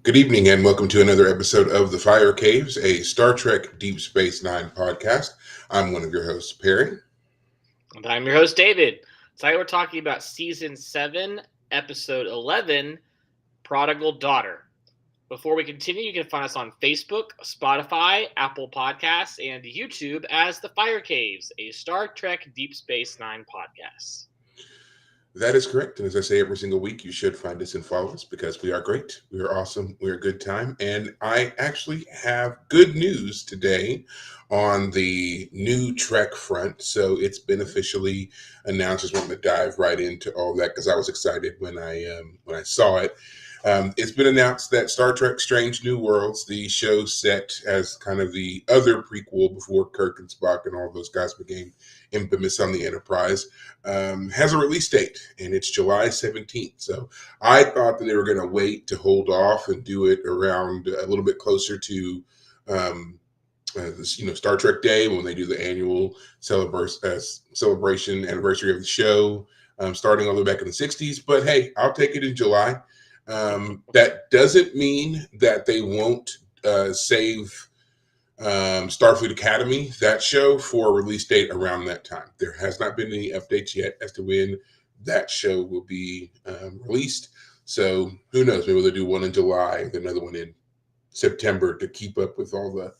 Good evening, and welcome to another episode of The Fire Caves, a Star Trek Deep Space Nine podcast. I'm one of your hosts, Perry. And I'm your host, David. Today we're talking about Season 7, Episode 11, Prodigal Daughter. Before we continue, you can find us on Facebook, Spotify, Apple Podcasts, and YouTube as The Fire Caves, a Star Trek Deep Space Nine podcast. That is correct. And as I say every single week, you should find us and follow us because we are great. We are awesome. We're a good time. And I actually have good news today on the new Trek front. So it's been officially announced. Just wanted to dive right into all that because I was excited when I saw it. It's been announced that Star Trek Strange New Worlds, the show set as kind of the other prequel before Kirk and Spock and all those guys became infamous on the Enterprise, has a release date, and it's July 17th. So I thought that they were going to wait to hold off and do it around a little bit closer to Star Trek Day when they do the annual celebration anniversary of the show, starting all the way back in the 60s. But hey, I'll take it in July. That doesn't mean that they won't save Starfleet Academy, that show, for a release date around that time. There has not been any updates yet as to when that show will be released. So who knows? Maybe they'll do one in July, then another one in September to keep up with all the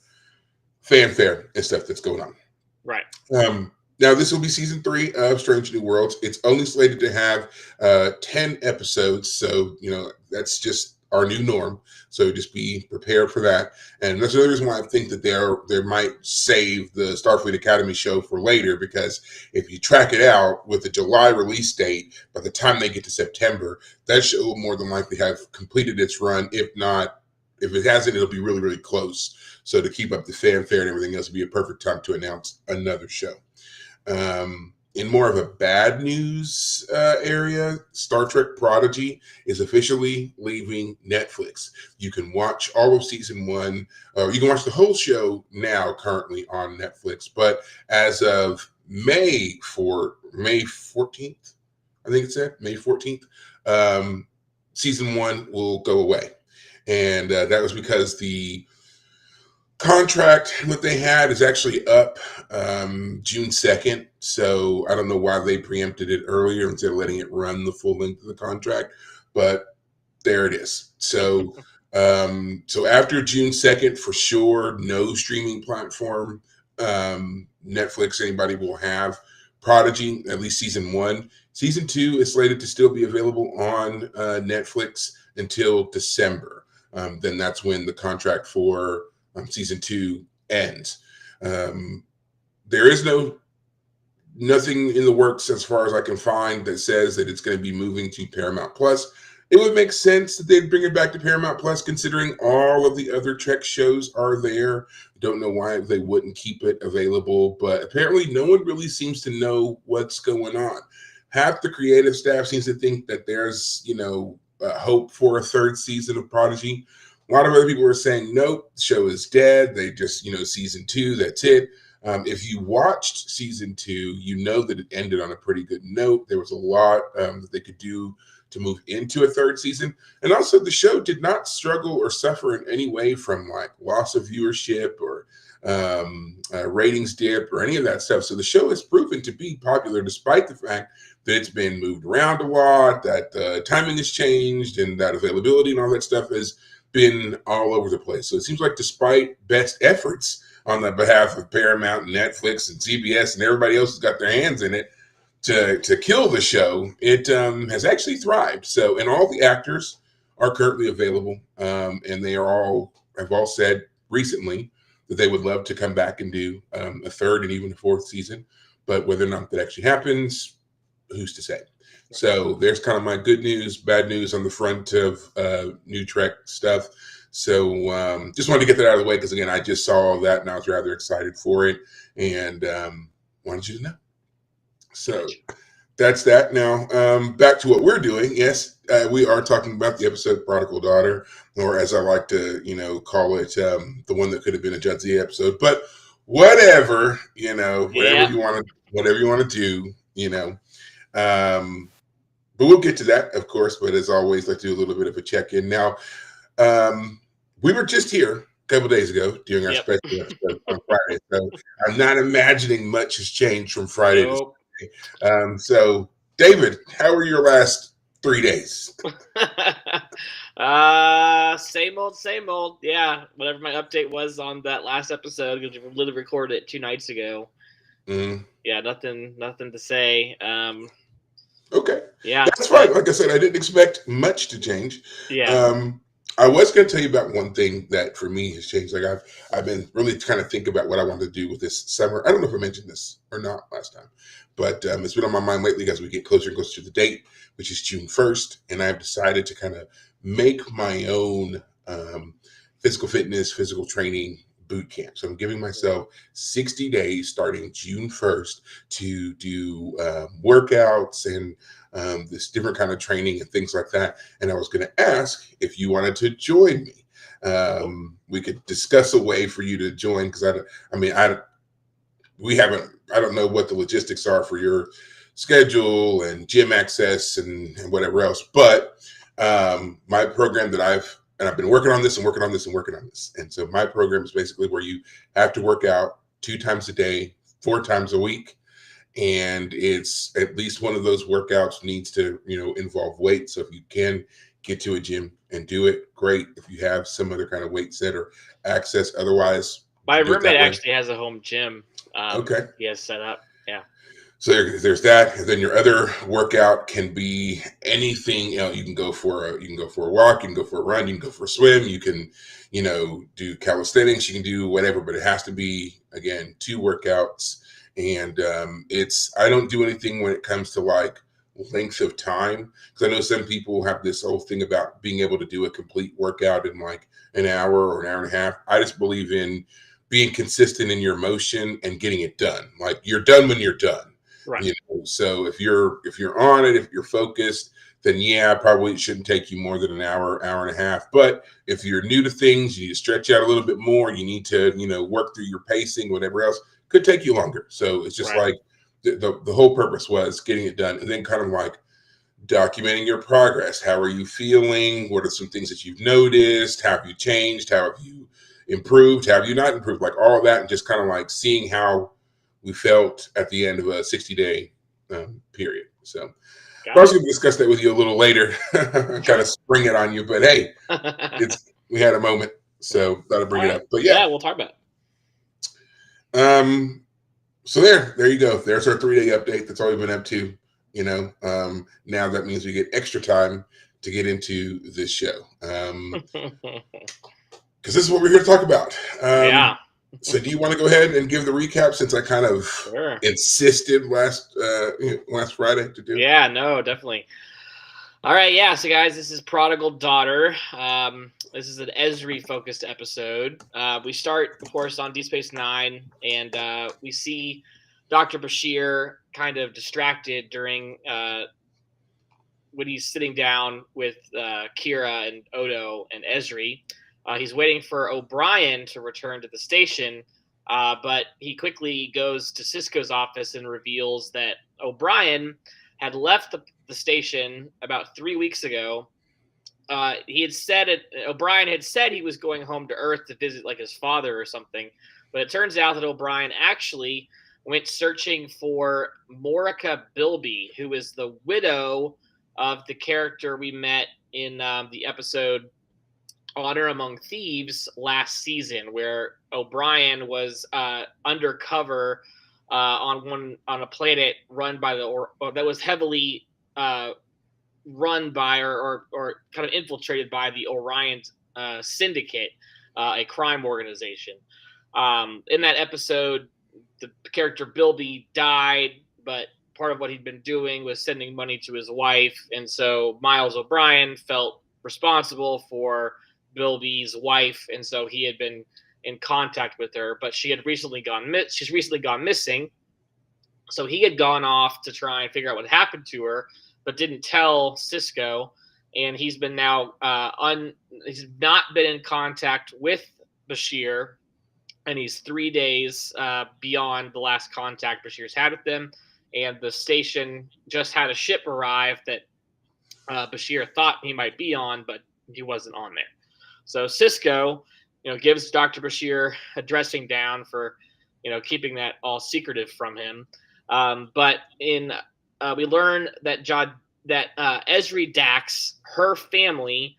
fanfare and stuff that's going on. Right. Now, this will be season 3 of Strange New Worlds. It's only slated to have 10 episodes. So, that's just our new norm. So just be prepared for that. And that's another reason why I think that they might save the Starfleet Academy show for later, because if you track it out with the July release date, by the time they get to September, that show will more than likely have completed its run. If not, if it hasn't, it'll be really, really close. So to keep up the fanfare and everything else, would be a perfect time to announce another show. In more of a bad news area, Star Trek Prodigy is officially leaving Netflix. You can watch all of season 1. You can watch the whole show now currently on Netflix. But as of May 14th, I think it said, May 14th, season 1 will go away. And that was because the contract that they had is actually up June 2nd. So I don't know why they preempted it earlier instead of letting it run the full length of the contract, but there it is. So so after June 2nd, for sure, no streaming platform Netflix anybody will have Prodigy, at least season 1. Season 2 is slated to still be available on Netflix until December. Then that's when the contract for season 2 ends. There is nothing in the works as far as I can find that says that it's going to be moving to Paramount Plus. It would make sense that they'd bring it back to Paramount Plus, considering all of the other Trek shows are there. Don't know why they wouldn't keep it available, but apparently no one really seems to know what's going on. Half the creative staff seems to think that there's, hope for a third season of Prodigy. A lot of other people are saying, nope, the show is dead. They just, season 2, that's it. If you watched season 2, you know that it ended on a pretty good note. There was a lot that they could do to move into a third season. And also the show did not struggle or suffer in any way from like loss of viewership or ratings dip or any of that stuff. So the show has proven to be popular despite the fact that it's been moved around a lot, that the timing has changed, and that availability and all that stuff has been all over the place. So it seems like despite best efforts on the behalf of Paramount and Netflix and CBS and everybody else who's got their hands in it to kill the show, it has actually thrived. So, and all the actors are currently available, and they have all said recently that they would love to come back and do a third and even a fourth season. But whether or not that actually happens, who's to say? So there's kind of my good news, bad news on the front of new Trek stuff. So just wanted to get that out of the way because, again, I just saw all that and I was rather excited for it and wanted you to know. So that's that. Now, back to what we're doing. Yes, we are talking about the episode Prodigal Daughter, or as I like to, call it, the one that could have been a Jadzia episode. But whatever, whatever you want to do, but we'll get to that, of course. But as always, let's do a little bit of a check-in. Now, We were just here a couple days ago doing our Yep. special episode on Friday, so I'm not imagining much has changed from Friday to Nope. Saturday. So, David, how were your last 3 days? Same old, same old. Yeah, whatever my update was on that last episode, because we literally recorded it 2 nights ago. Mm. Yeah, nothing to say. Okay, Yeah, that's fine. Like I said, I didn't expect much to change. yeah. I was going to tell you about one thing that for me has changed. Like I've been really kind of thinking about what I want to do with this summer. I don't know if I mentioned this or not last time, but it's been on my mind lately as we get closer and closer to the date, which is June 1st, and I've decided to kind of make my own physical fitness, physical training boot camp. So I'm giving myself 60 days starting June 1st to do workouts and this different kind of training and things like that. And I was going to ask if you wanted to join me. We could discuss a way for you to join because I don't know what the logistics are for your schedule and gym access and whatever else, but my program that I've been working on this and working on this and working on this. And so my program is basically where you have to work out 2 times a day, 4 times a week. And it's at least one of those workouts needs to, involve weight. So if you can get to a gym and do it, great. If you have some other kind of weight set or access, otherwise, My do it roommate that way. actually has a home gym. Okay. He has set up. Yeah. So there's that, and then your other workout can be anything. You can go for a walk, you can go for a run, you can go for a swim, you can, do calisthenics, you can do whatever, but it has to be again 2 workouts. And I don't do anything when it comes to like length of time because I know some people have this whole thing about being able to do a complete workout in like an hour or an hour and a half. I just believe in being consistent in your motion and getting it done. Like you're done when you're done. Right. So if you're on it, if you're focused, then yeah, probably it shouldn't take you more than an hour, hour and a half. But if you're new to things, you need to stretch out a little bit more. You need to, work through your pacing, whatever else could take you longer. So it's just Right. like the whole purpose was getting it done, and then kind of like documenting your progress. How are you feeling? What are some things that you've noticed? How have you changed? How have you improved? How have you not improved? Like all of that, and just kind of like seeing how we felt at the end of a 60-day period. So I was going to discuss that with you a little later, kind of spring it on you. But hey, we had a moment, so thought I'd bring it up. But yeah, we'll talk about it. So there you go. There's our 3-day update. That's all we've been up to. Now that means we get extra time to get into this show. Because this is what we're here to talk about. Yeah. So do you want to go ahead and give the recap since I kind of insisted last Friday to do? Yeah, no, definitely. All right, yeah. So guys, this is Prodigal Daughter. This is an Ezri focused episode. We start, of course, on Deep Space Nine, and we see Dr. Bashir kind of distracted during when he's sitting down with Kira and Odo and Ezri. He's waiting for O'Brien to return to the station, but he quickly goes to Sisko's office and reveals that O'Brien had left the station about 3 weeks ago. O'Brien had said he was going home to Earth to visit like his father or something, but it turns out that O'Brien actually went searching for Morica Bilby, who is the widow of the character we met in the episode Honor Among Thieves last season, where O'Brien was undercover on a planet run by that was heavily run by or kind of infiltrated by the Orion Syndicate, a crime organization. In that episode, the character Bilby died, but part of what he'd been doing was sending money to his wife, and so Miles O'Brien felt responsible for Bilby's wife, and so he had been in contact with her, but she's recently gone missing. So he had gone off to try and figure out what happened to her, but didn't tell Sisko, and he's been now he's not been in contact with Bashir, and he's 3 days beyond the last contact Bashir's had with them, and the station just had a ship arrive that Bashir thought he might be on, but he wasn't on there. So Cisco, gives Dr. Bashir a dressing down for, keeping that all secretive from him. But we learn that Ezri Dax, her family,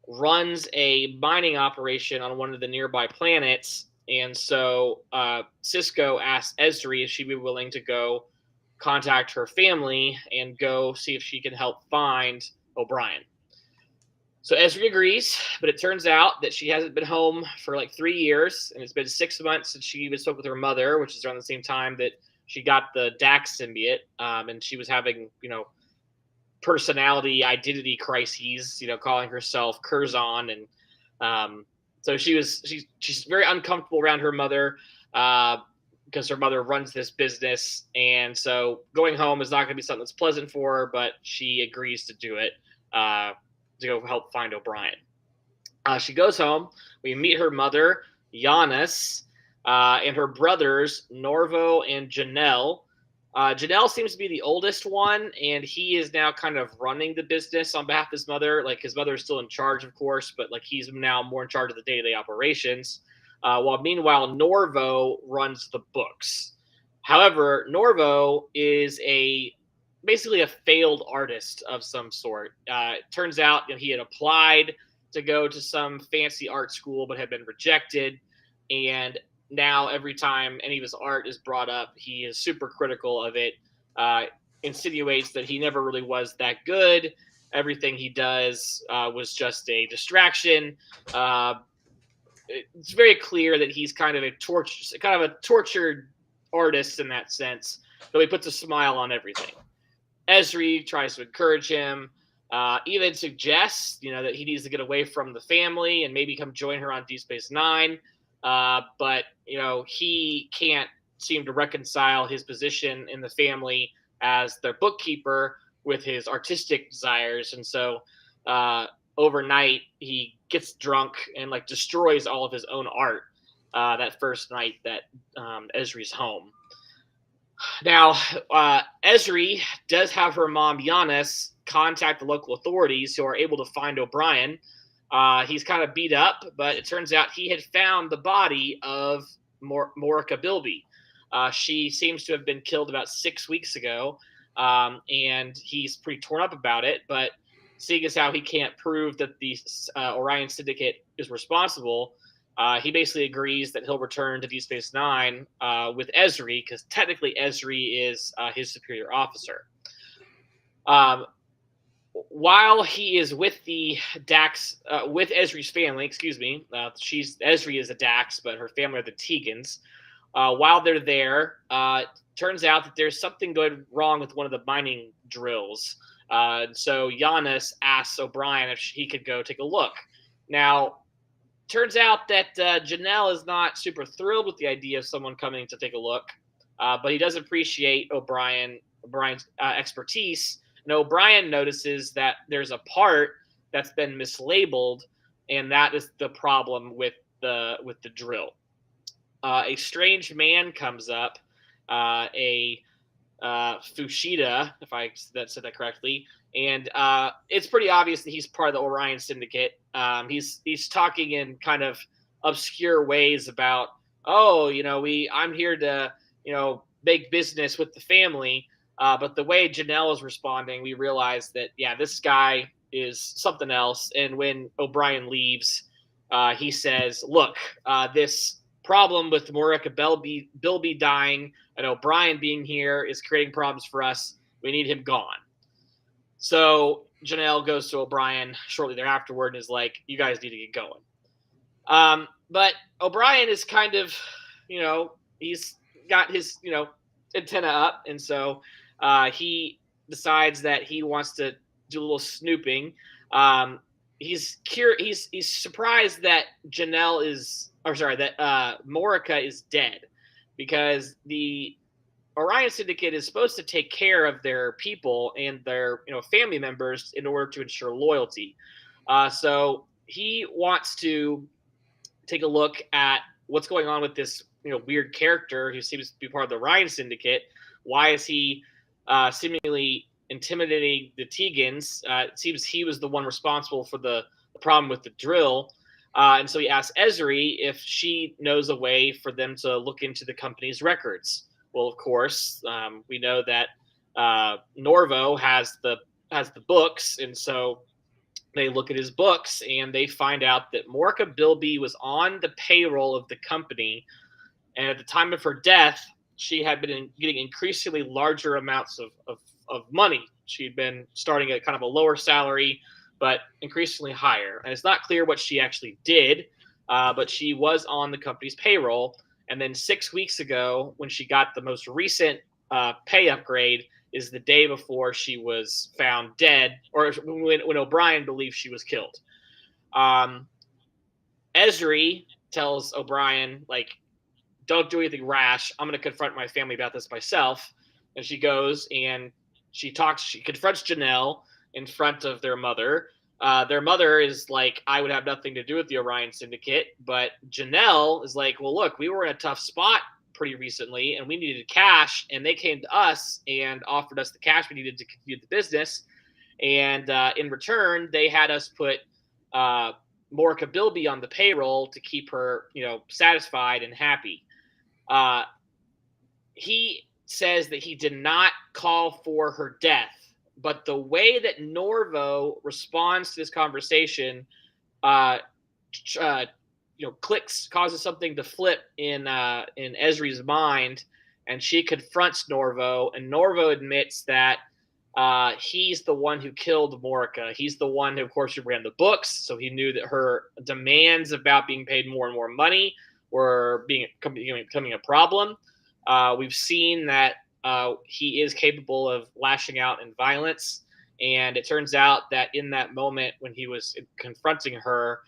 runs a mining operation on one of the nearby planets. And so Cisco asked Ezri if she'd be willing to go contact her family and go see if she can help find O'Brien. So Ezri agrees, but it turns out that she hasn't been home for like 3 years, and it's been 6 months since she even spoke with her mother, which is around the same time that she got the Dax symbiote, and she was having, personality identity crises, calling herself Curzon, and so she's very uncomfortable around her mother because her mother runs this business, and so going home is not going to be something that's pleasant for her, but she agrees to do it to go help find O'Brien. She goes home. We meet her mother, Giannis, and her brothers, Norvo and Janelle. Janelle seems to be the oldest one, and he is now kind of running the business on behalf of his mother. Like, his mother is still in charge, of course, but like he's now more in charge of the day-to-day operations. While meanwhile, Norvo runs the books. However, Norvo is basically a failed artist of some sort. It turns out he had applied to go to some fancy art school, but had been rejected. And now every time any of his art is brought up, he is super critical of it, insinuates that he never really was that good. Everything he does was just a distraction. It's very clear that he's kind of a tortured artist in that sense, though he puts a smile on everything. Ezri tries to encourage him, even suggests, that he needs to get away from the family and maybe come join her on Deep Space Nine. But, he can't seem to reconcile his position in the family as their bookkeeper with his artistic desires. And so overnight, he gets drunk and destroys all of his own art that first night that Ezri's home. Now, Ezri does have her mom, Giannis, contact the local authorities who are able to find O'Brien. He's kind of beat up, but it turns out he had found the body of Morica Bilby. She seems to have been killed about 6 weeks ago, and he's pretty torn up about it. But seeing as how he can't prove that the Orion Syndicate is responsible, he basically agrees that he'll return to Deep Space Nine with Ezri, because technically Ezri is his superior officer. While he is with the Dax, with Ezri's family, Ezri is a Dax, but her family are the Tegans. While they're there, turns out that there's something going wrong with one of the mining drills. So Giannis asks O'Brien if he could go take a look. Now, turns out that Janelle is not super thrilled with the idea of someone coming to take a look, but he does appreciate O'Brien's expertise. And O'Brien notices that there's a part that's been mislabeled, and that is the problem with the drill. A strange man comes up, a Fushida, if I said that correctly, and it's pretty obvious that he's part of the Orion Syndicate. He's talking in kind of obscure ways about, I'm here to make business with the family. But the way Janelle is responding, we realize that, this guy is something else. And when O'Brien leaves, he says, look, this problem with Morica Bilby dying and O'Brien being here is creating problems for us. We need him gone. So Janelle goes to O'Brien shortly thereafter and is like, you guys need to get going. But O'Brien is kind of, he's got his, antenna up. And so he decides that he wants to do a little snooping. He's surprised that Morica is dead, because the Orion Syndicate is supposed to take care of their people and their family members in order to ensure loyalty. So he wants to take a look at what's going on with this weird character who seems to be part of the Orion Syndicate. Why is he seemingly intimidating the Tegans? It seems he was the one responsible for the problem with the drill. And so he asks Ezri if she knows a way for them to look into the company's records. Well, of course, we know that Norvo has the books, and so they look at his books and they find out that Morica Bilby was on the payroll of the company, and at the time of her death, she had been getting increasingly larger amounts of money. She'd been starting at kind of a lower salary, but increasingly higher. And it's not clear what she actually did, but she was on the company's payroll. And then 6 weeks ago, when she got the most recent pay upgrade, is the day before she was found dead, or when O'Brien believes she was killed. Ezri tells O'Brien, like, don't do anything rash. I'm going to confront my family about this myself. And she goes and she confronts Janelle in front of their mother. Their mother is like, I would have nothing to do with the Orion Syndicate. But Janelle is like, well, look, we were in a tough spot pretty recently and we needed cash, and they came to us and offered us the cash we needed to continue the business, and in return they had us put Morica Bilby on the payroll to keep her, satisfied and happy. He says that he did not call for her death, but the way that Norvo responds to this conversation causes something to flip in Ezri's mind, and she confronts Norvo, and Norvo admits that he's the one who killed Morica. He's the one who, of course, ran the books, so he knew that her demands about being paid more and more money were becoming a problem. We've seen that he is capable of lashing out in violence, and it turns out that in that moment when he was confronting her,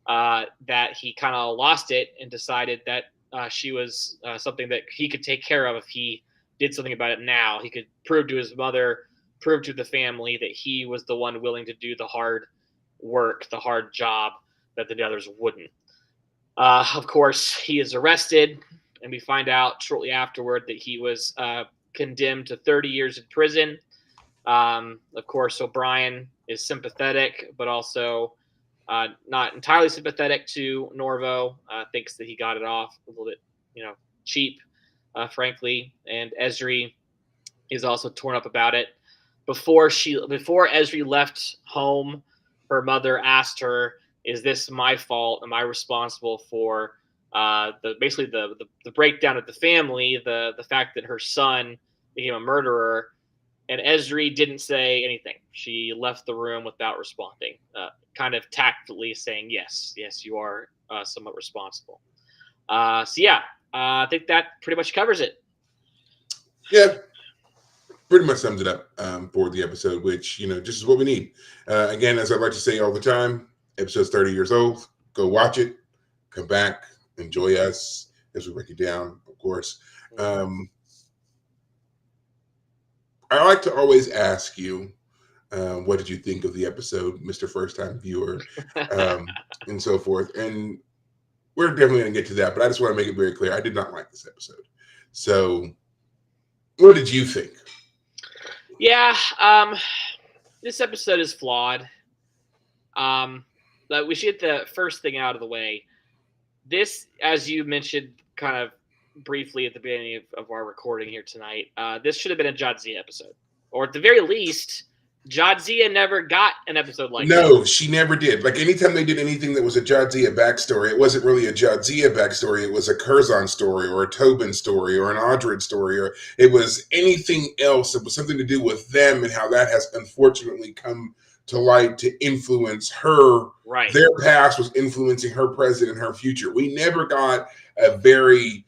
that he kind of lost it and decided that she was something that he could take care of if he did something about it now. He could prove to his mother, prove to the family that he was the one willing to do the hard work, the hard job that the others wouldn't. Of course, he is arrested, and we find out shortly afterward that he was condemned to 30 years in prison. Of course, O'Brien is sympathetic, but also not entirely sympathetic to Norvo. Thinks that he got it off a little bit, cheap, frankly. And Ezri is also torn up about it. Before Ezri left home, her mother asked her, "Is this my fault? Am I responsible for the breakdown of the family? The fact that her son became a murderer?" And Ezri didn't say anything. She left the room without responding, kind of tactfully saying, yes, you are somewhat responsible. I think that pretty much covers it. Yeah, pretty much sums it up for the episode, which, just is what we need. Again, as I like to say all the time, episode's 30 years old. Go watch it, come back, enjoy us as we break it down, of course. I like to always ask you, what did you think of the episode, Mr. First Time Viewer, and so forth. And we're definitely going to get to that, but I just want to make it very clear. I did not like this episode. So what did you think? Yeah, this episode is flawed. But we should get the first thing out of the way. This, as you mentioned kind of briefly at the beginning of our recording here tonight, this should have been a Jadzia episode. Or at the very least, Jadzia never got an episode like that. No, she never did. Like, anytime they did anything that was a Jadzia backstory, it wasn't really a Jadzia backstory. It was a Curzon story or a Tobin story or an Audred story, or it was anything else. It was something to do with them and how that has unfortunately come to light to influence her. Right. Their past was influencing her present and her future. We never got a very...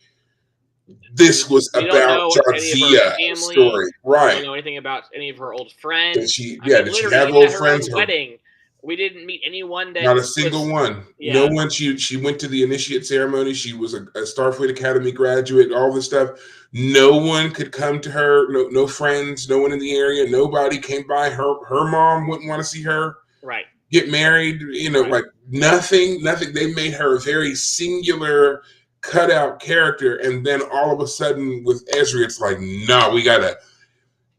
This was about Jadzia story, right? We don't know anything about any of her old friends. Did she have old friends? Wedding, we didn't meet anyone. Not a single one. Yeah. No one. She went to the initiate ceremony. She was a Starfleet Academy graduate. All this stuff. No one could come to her. No friends. No one in the area. Nobody came by. Her mom wouldn't want to see her. Right. Get married. Right. Like nothing. They made her a very singular, cutout character, and then all of a sudden with Ezri, it's like, no, we gotta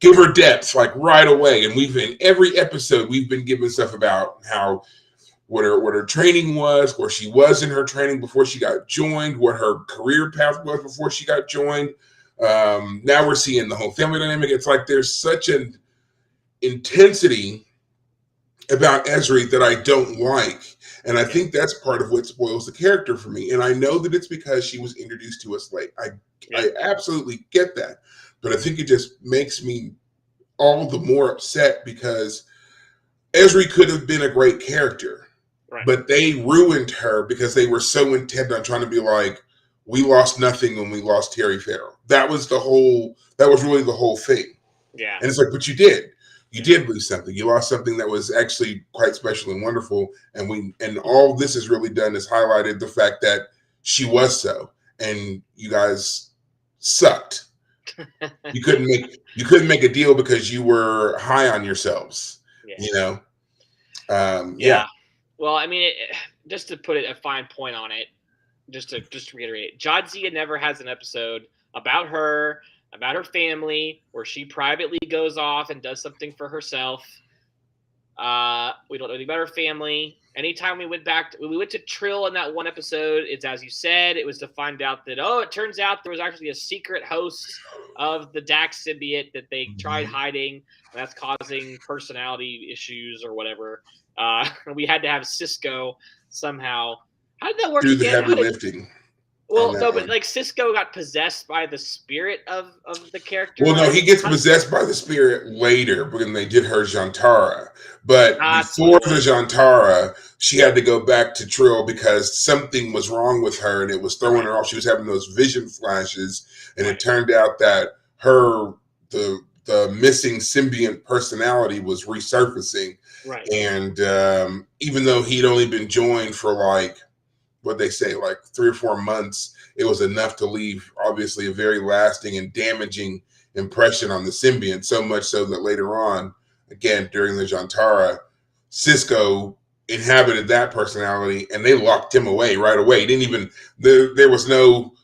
give her depth like right away. And in every episode we've been given stuff about how what her training was, where she was in her training before she got joined, what her career path was before she got joined. Now we're seeing the whole family dynamic. It's like there's such an intensity about Ezri that I don't like. And I think that's part of what spoils the character for me. And I know that it's because she was introduced to us late. I absolutely get that. But I think it just makes me all the more upset because Ezri could have been a great character. Right. But they ruined her because they were so intent on trying to be like, we lost nothing when we lost Terry Farrell. That was really the whole thing. Yeah. And it's like, but you did. You did lose something. You lost something that was actually quite special and wonderful. And all this has really done is highlighted the fact that she was so, and you guys sucked. You couldn't make a deal because you were high on yourselves. Yeah. You know. Yeah. Well, I mean, just to put a fine point on it, just to reiterate, Jadzia never has an episode about her family, where she privately goes off and does something for herself. We don't know anything about her family. Anytime we went to Trill in that one episode, it's as you said, it was to find out that, it turns out there was actually a secret host of the Dax symbiote that they tried hiding. That's causing personality issues or whatever. We had to have Cisco somehow. How did that work? Do the heavy lifting. Well, no, but like Cisco got possessed by the spirit of the character. Well, no, he gets possessed by the spirit later when they did her Jantara. But before the Jantara, she had to go back to Trill because something was wrong with her and it was throwing her off. She was having those vision flashes, and it turned out that the missing symbiont personality was resurfacing. Right. And even though he'd only been joined for what they say, 3 or 4 months, it was enough to leave obviously a very lasting and damaging impression on the symbiont, so much so that later on, again, during the Jantara, Cisco inhabited that personality and they locked him away right away. He didn't even, there was no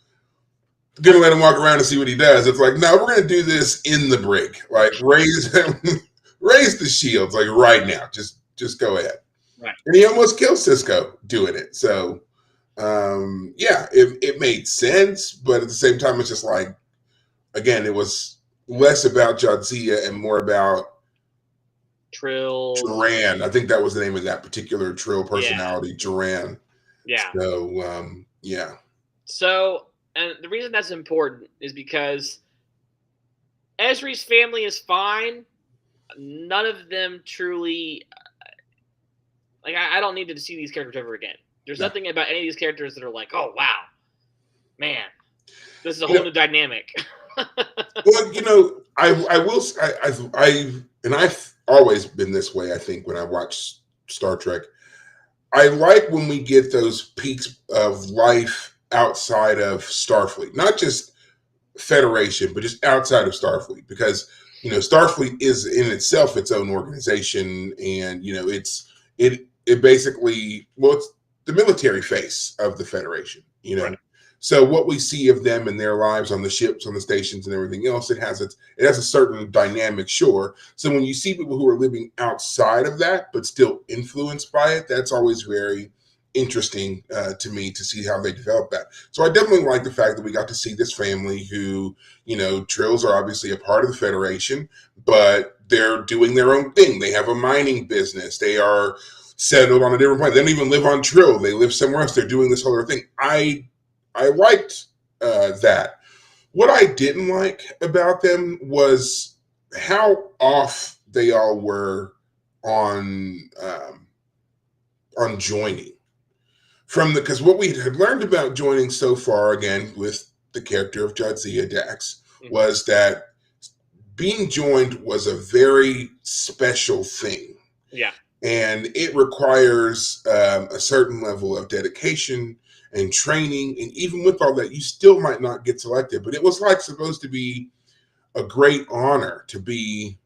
gonna let him walk around and see what he does. It's like, no, we're gonna do this in the brig, raise the shields right now, just go ahead. Right. And he almost killed Cisco doing it. So it made sense, but at the same time, it's just again, it was less about Jadzia and more about Trill. Duran. I think that was the name of that particular Trill personality, Duran. Yeah. So, So, and the reason that's important is because Ezri's family is fine. None of them truly, I don't need to see these characters ever again. There's nothing about any of these characters that are like, oh, wow, man, this is a whole new dynamic. Well, I've always been this way, I think, when I watch Star Trek. I like when we get those peaks of life outside of Starfleet, not just Federation, but just outside of Starfleet, because, Starfleet is in itself its own organization, and, it basically, it's the military face of the Federation, Right. So what we see of them and their lives on the ships, on the stations, and everything else, it has a certain dynamic, sure. So when you see people who are living outside of that but still influenced by it, that's always very interesting to me to see how they develop that. So I definitely like the fact that we got to see this family who, Trills are obviously a part of the Federation, but they're doing their own thing. They have a mining business. They are settled on a different planet. They don't even live on Trill. They live somewhere else. They're doing this whole other thing. I liked that. What I didn't like about them was how off they all were on joining. Because what we had learned about joining so far, again, with the character of Jadzia Dax, was that being joined was a very special thing. Yeah. And it requires a certain level of dedication and training. And even with all that, you still might not get selected. But it was supposed to be a great honor to be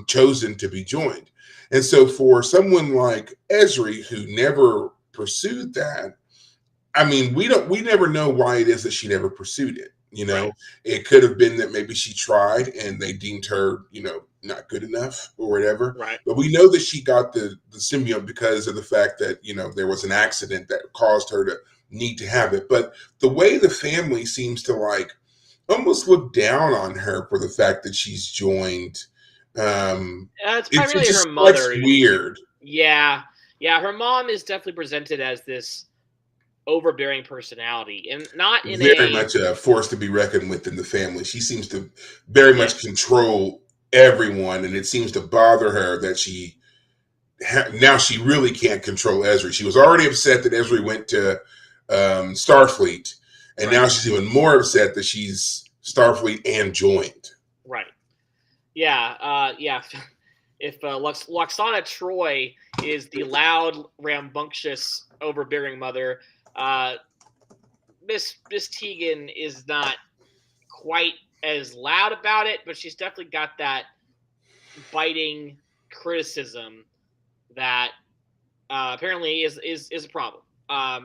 chosen to be joined. And so for someone like Ezri, who never pursued that, I mean, we never know why it is that she never pursued it. It could have been that maybe she tried and they deemed her, not good enough or whatever. Right. But we know that she got the symbiote because of the fact that, there was an accident that caused her to need to have it. But the way the family seems to almost look down on her for the fact that she's joined, It's it primarily her just strikes mother. weird. Yeah. Her mom is definitely presented as this overbearing personality, and not in Very a much a force to be reckoned with in the family. She seems to very much yes. control everyone, and it seems to bother her that now she really can't control Ezri. She was already upset that Ezri went to Starfleet, and Right. now she's even more upset that she's Starfleet and joined. Right. Yeah. If Loxana Troy is the loud, rambunctious, overbearing mother, Miss Tegan is not quite as loud about it, but she's definitely got that biting criticism that apparently is a problem.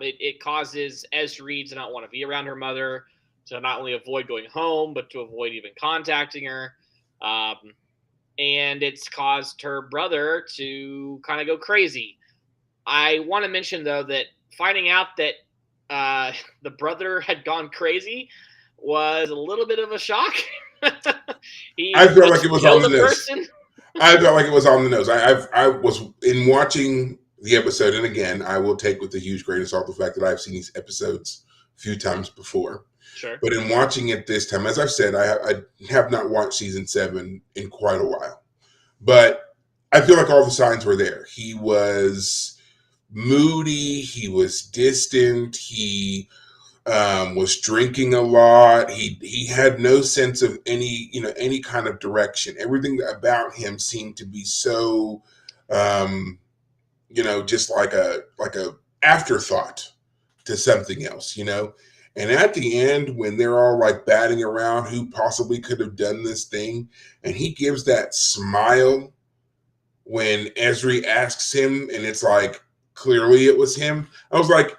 It causes Ezri to not want to be around her mother, to not only avoid going home, but to avoid even contacting her. And it's caused her brother to kind of go crazy. I want to mention, though, that finding out that the brother had gone crazy was a little bit of a shock. He I felt like it was on killed the a nose. person. I felt like it was on the nose. I was in watching the episode, and again, I will take with a huge grain of salt the fact that I've seen these episodes a few times before. Sure. But in watching it this time, as I've said, I have not watched season 7 in quite a while. But I feel like all the signs were there. He was moody. He was distant. He was drinking a lot. He had no sense of any kind of direction. Everything about him seemed to be so, just like a afterthought to something else. And at the end, when they're all batting around who possibly could have done this thing, and he gives that smile when Ezri asks him, and it's clearly it was him. I was like,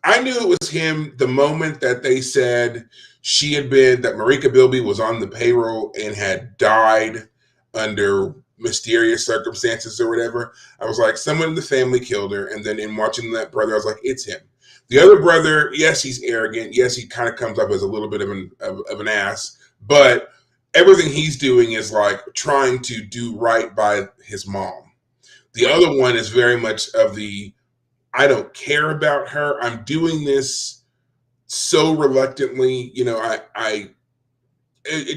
I knew it was him the moment that they said that Marika Bilby was on the payroll and had died under mysterious circumstances or whatever. I was like, someone in the family killed her. And then in watching that brother, I was like, it's him. The other brother, yes, he's arrogant. Yes, he kind of comes up as a little bit of an ass, but everything he's doing is trying to do right by his mom. The other one is very much of the, I don't care about her. I'm doing this so reluctantly. It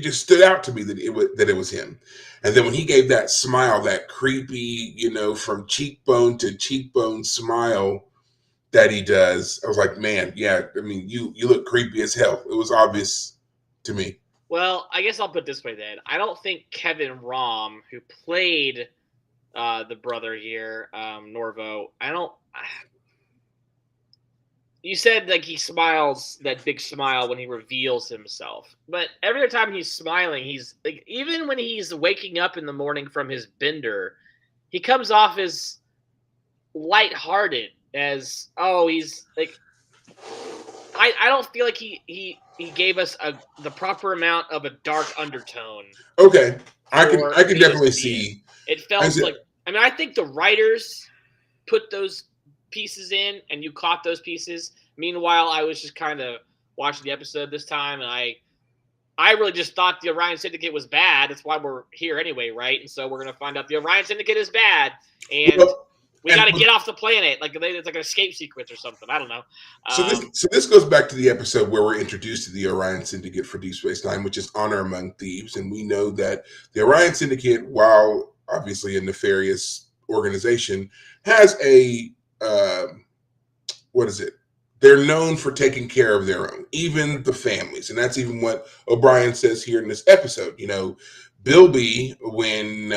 just stood out to me that it was him. And then when he gave that smile, that creepy, from cheekbone to cheekbone smile that he does, I was like, man, yeah. I mean, you look creepy as hell. It was obvious to me. Well, I guess I'll put it this way then. I don't think Kevin Rom, who played the brother here, Norvo, you said he smiles, that big smile when he reveals himself. But every time he's smiling, he's even when he's waking up in the morning from his bender, he comes off as lighthearted, as he's I don't feel like he gave us the proper amount of a dark undertone. Okay. I can definitely see. It felt I think the writers put those pieces in, and you caught those pieces. Meanwhile, I was just kind of watching the episode this time, and I really just thought the Orion Syndicate was bad. That's why we're here anyway, right? And so we're going to find out the Orion Syndicate is bad, and we got to get off the planet. It's like an escape sequence or something. I don't know. So this goes back to the episode where we're introduced to the Orion Syndicate for Deep Space Nine, which is Honor Among Thieves. And we know that the Orion Syndicate, while obviously a nefarious organization, has a, they're known for taking care of their own, even the families. And that's even what O'Brien says here in this episode. Bilby, when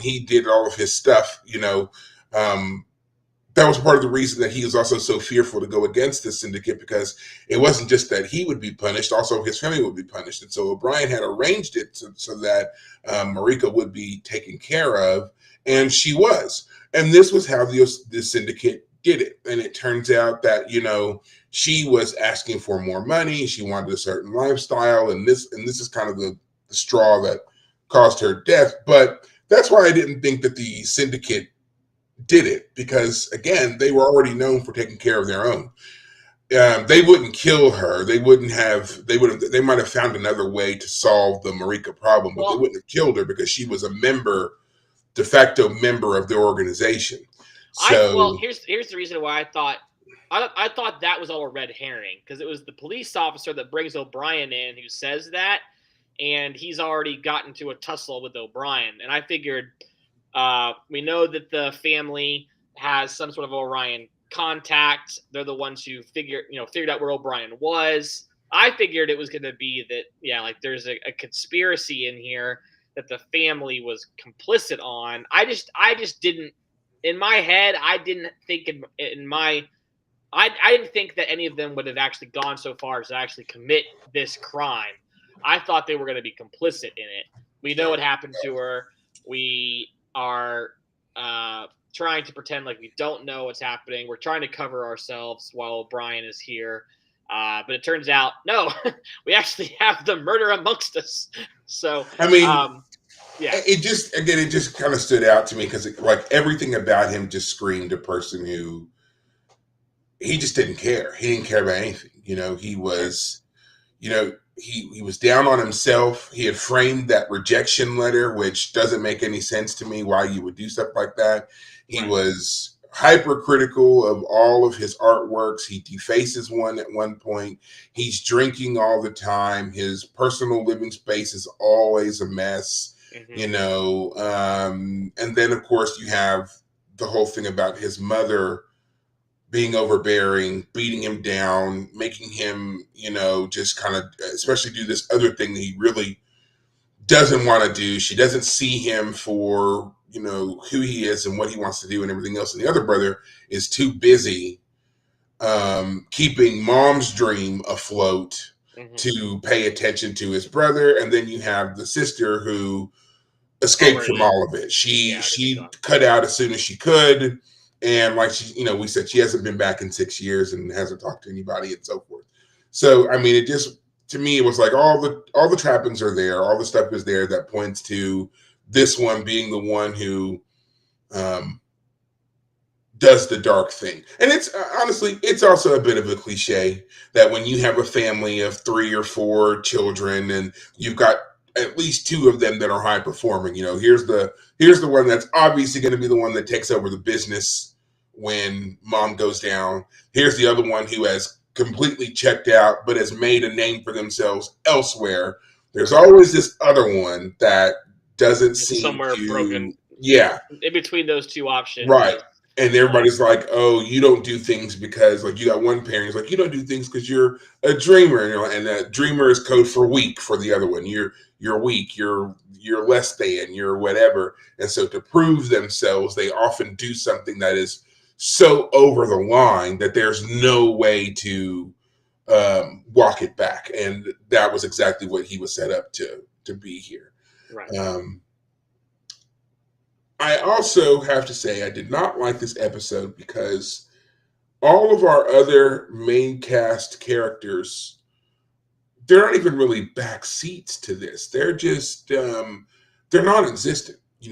he did all of his stuff, that was part of the reason that he was also so fearful to go against the syndicate, because it wasn't just that he would be punished, also his family would be punished. And so O'Brien had arranged it so that Marika would be taken care of, and she was. And this was how the syndicate did it. And it turns out that, she was asking for more money. She wanted a certain lifestyle. And this is kind of the straw that caused her death. But that's why I didn't think that the syndicate did it, because again, they were already known for taking care of their own. They wouldn't kill her. They wouldn't have. They would have. They might have found another way to solve the Marika problem, but they wouldn't have killed her because she was a member, de facto member of their organization. So, here's the reason why I thought that was all a red herring, because it was the police officer that brings O'Brien in who says that, and he's already gotten to a tussle with O'Brien, and I figured we know that the family has some sort of Orion contact. They're the ones who figured out where O'Brien was. I figured it was going to be that, like there's a conspiracy in here that the family was complicit on. I just didn't, in my head, I didn't think I didn't think that any of them would have actually gone so far as to actually commit this crime. I thought they were going to be complicit in it. We know what happened to her. We are trying to pretend like we don't know what's happening. We're trying to cover ourselves while O'Brien is here. But it turns out, no, we actually have the murder amongst us. So, I mean, yeah, it just kind of stood out to me because like everything about him just screamed a person who he just didn't care. He didn't care about anything. He was, he was down on himself. He had framed that rejection letter, which doesn't make any sense to me why you would do stuff like that. He was hypercritical of all of his artworks. He defaces one at one point. He's drinking all the time. His personal living space is always a mess, and then of course you have the whole thing about his mother being overbearing, beating him down, making him, just kind of, especially do this other thing that he really doesn't want to do. She doesn't see him for, who he is and what he wants to do and everything else. And the other brother is too busy keeping mom's dream afloat to pay attention to his brother. And then you have the sister who escaped from all of it. She cut out as soon as she could. And like we said, she hasn't been back in 6 years and hasn't talked to anybody and so forth. So, I mean, to me, it was like all the trappings are there. All the stuff is there that points to this one being the one who does the dark thing. And it's honestly, it's also a bit of a cliche that when you have a family of 3 or 4 children and you've got at least 2 of them that are high performing, here's the one that's obviously going to be the one that takes over the business when mom goes down. Here's the other one who has completely checked out but has made a name for themselves elsewhere. There's always this other one that doesn't seem somewhere broken. Yeah. In between those 2 options. Right. And everybody's like, oh, you don't do things because, like, you got one parent who's like, you don't do things because you're a dreamer, and a dreamer is code for weak for the other one. You're weak, you're less than, you're whatever. And so to prove themselves, they often do something that is so over the line that there's no way to walk it back. And that was exactly what he was set up to be here. Right. I also have to say I did not like this episode because all of our other main cast characters, they're not even really back seats to this. They're just they're non-existent. They're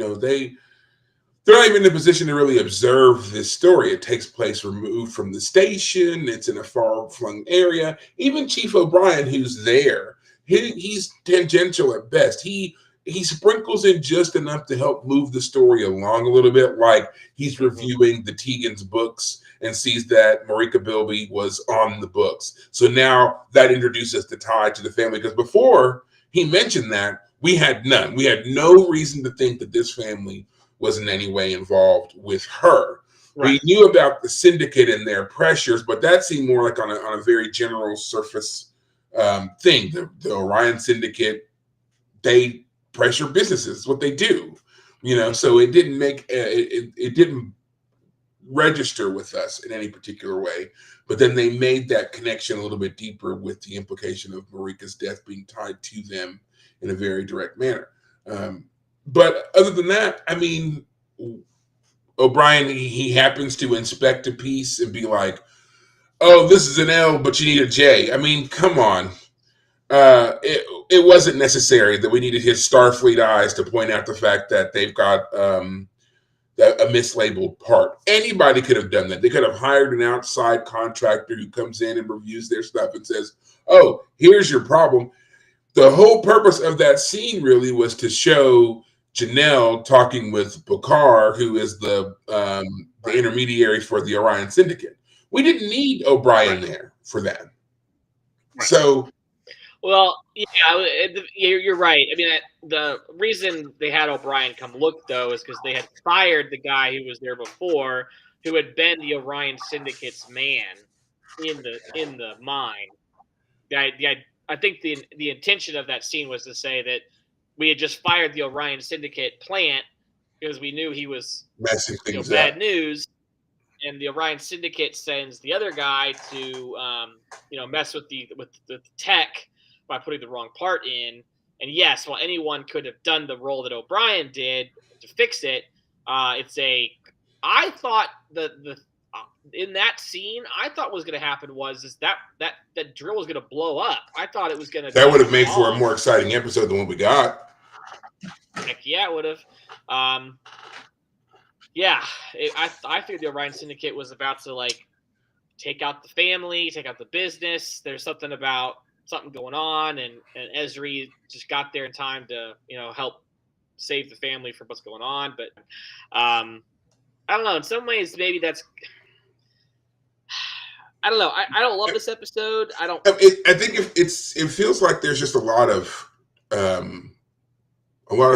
not even in a position to really observe this story. It takes place removed from the station. It's in a far-flung area. Even Chief O'Brien, who's there, he's tangential at best. He sprinkles in just enough to help move the story along a little bit, like he's reviewing the Tegan's books and sees that Marika Bilby was on the books. So now that introduces the tie to the family, because before he mentioned that, we had none. We had no reason to think that this family was in any way involved with her. Right. We knew about the syndicate and their pressures, but that seemed more like on a very general surface thing. The Orion Syndicate, they pressure businesses. It's what they do, so it didn't make it didn't register with us in any particular way. But then they made that connection a little bit deeper with the implication of Marika's death being tied to them in a very direct manner. But other than that, I mean, O'Brien, he happens to inspect a piece and be like, oh, this is an L, but you need a J. I mean, come on. it wasn't necessary that we needed his Starfleet eyes to point out the fact that they've got a mislabeled part. Anybody could have done that. They could have hired an outside contractor who comes in and reviews their stuff and says, "Oh, here's your problem." The whole purpose of that scene really was to show Janelle talking with Bakar, who is the intermediary for the Orion Syndicate. We didn't need O'Brien there for that. Right. So, well, yeah, you're right. I mean, the reason they had O'Brien come look though is because they had fired the guy who was there before, who had been the Orion Syndicate's man in the mine. I think the intention of that scene was to say that we had just fired the Orion Syndicate plant because we knew he was messing things bad up. news, and the Orion Syndicate sends the other guy to mess with the tech by putting the wrong part in. And yes, while anyone could have done the role that O'Brien did to fix it, I thought the in that scene, I thought was going to happen was that drill was going to blow up. I thought it was going to. That would have made for a more exciting episode than what we got. Heck yeah, it would have. Yeah, I figured the Orion Syndicate was about to take out the family, take out the business. There's something going on, and Ezri just got there in time to help save the family from what's going on. But I don't know. In some ways, maybe that's. I don't know. I don't love this episode. I don't. I think it feels like there's just a lot of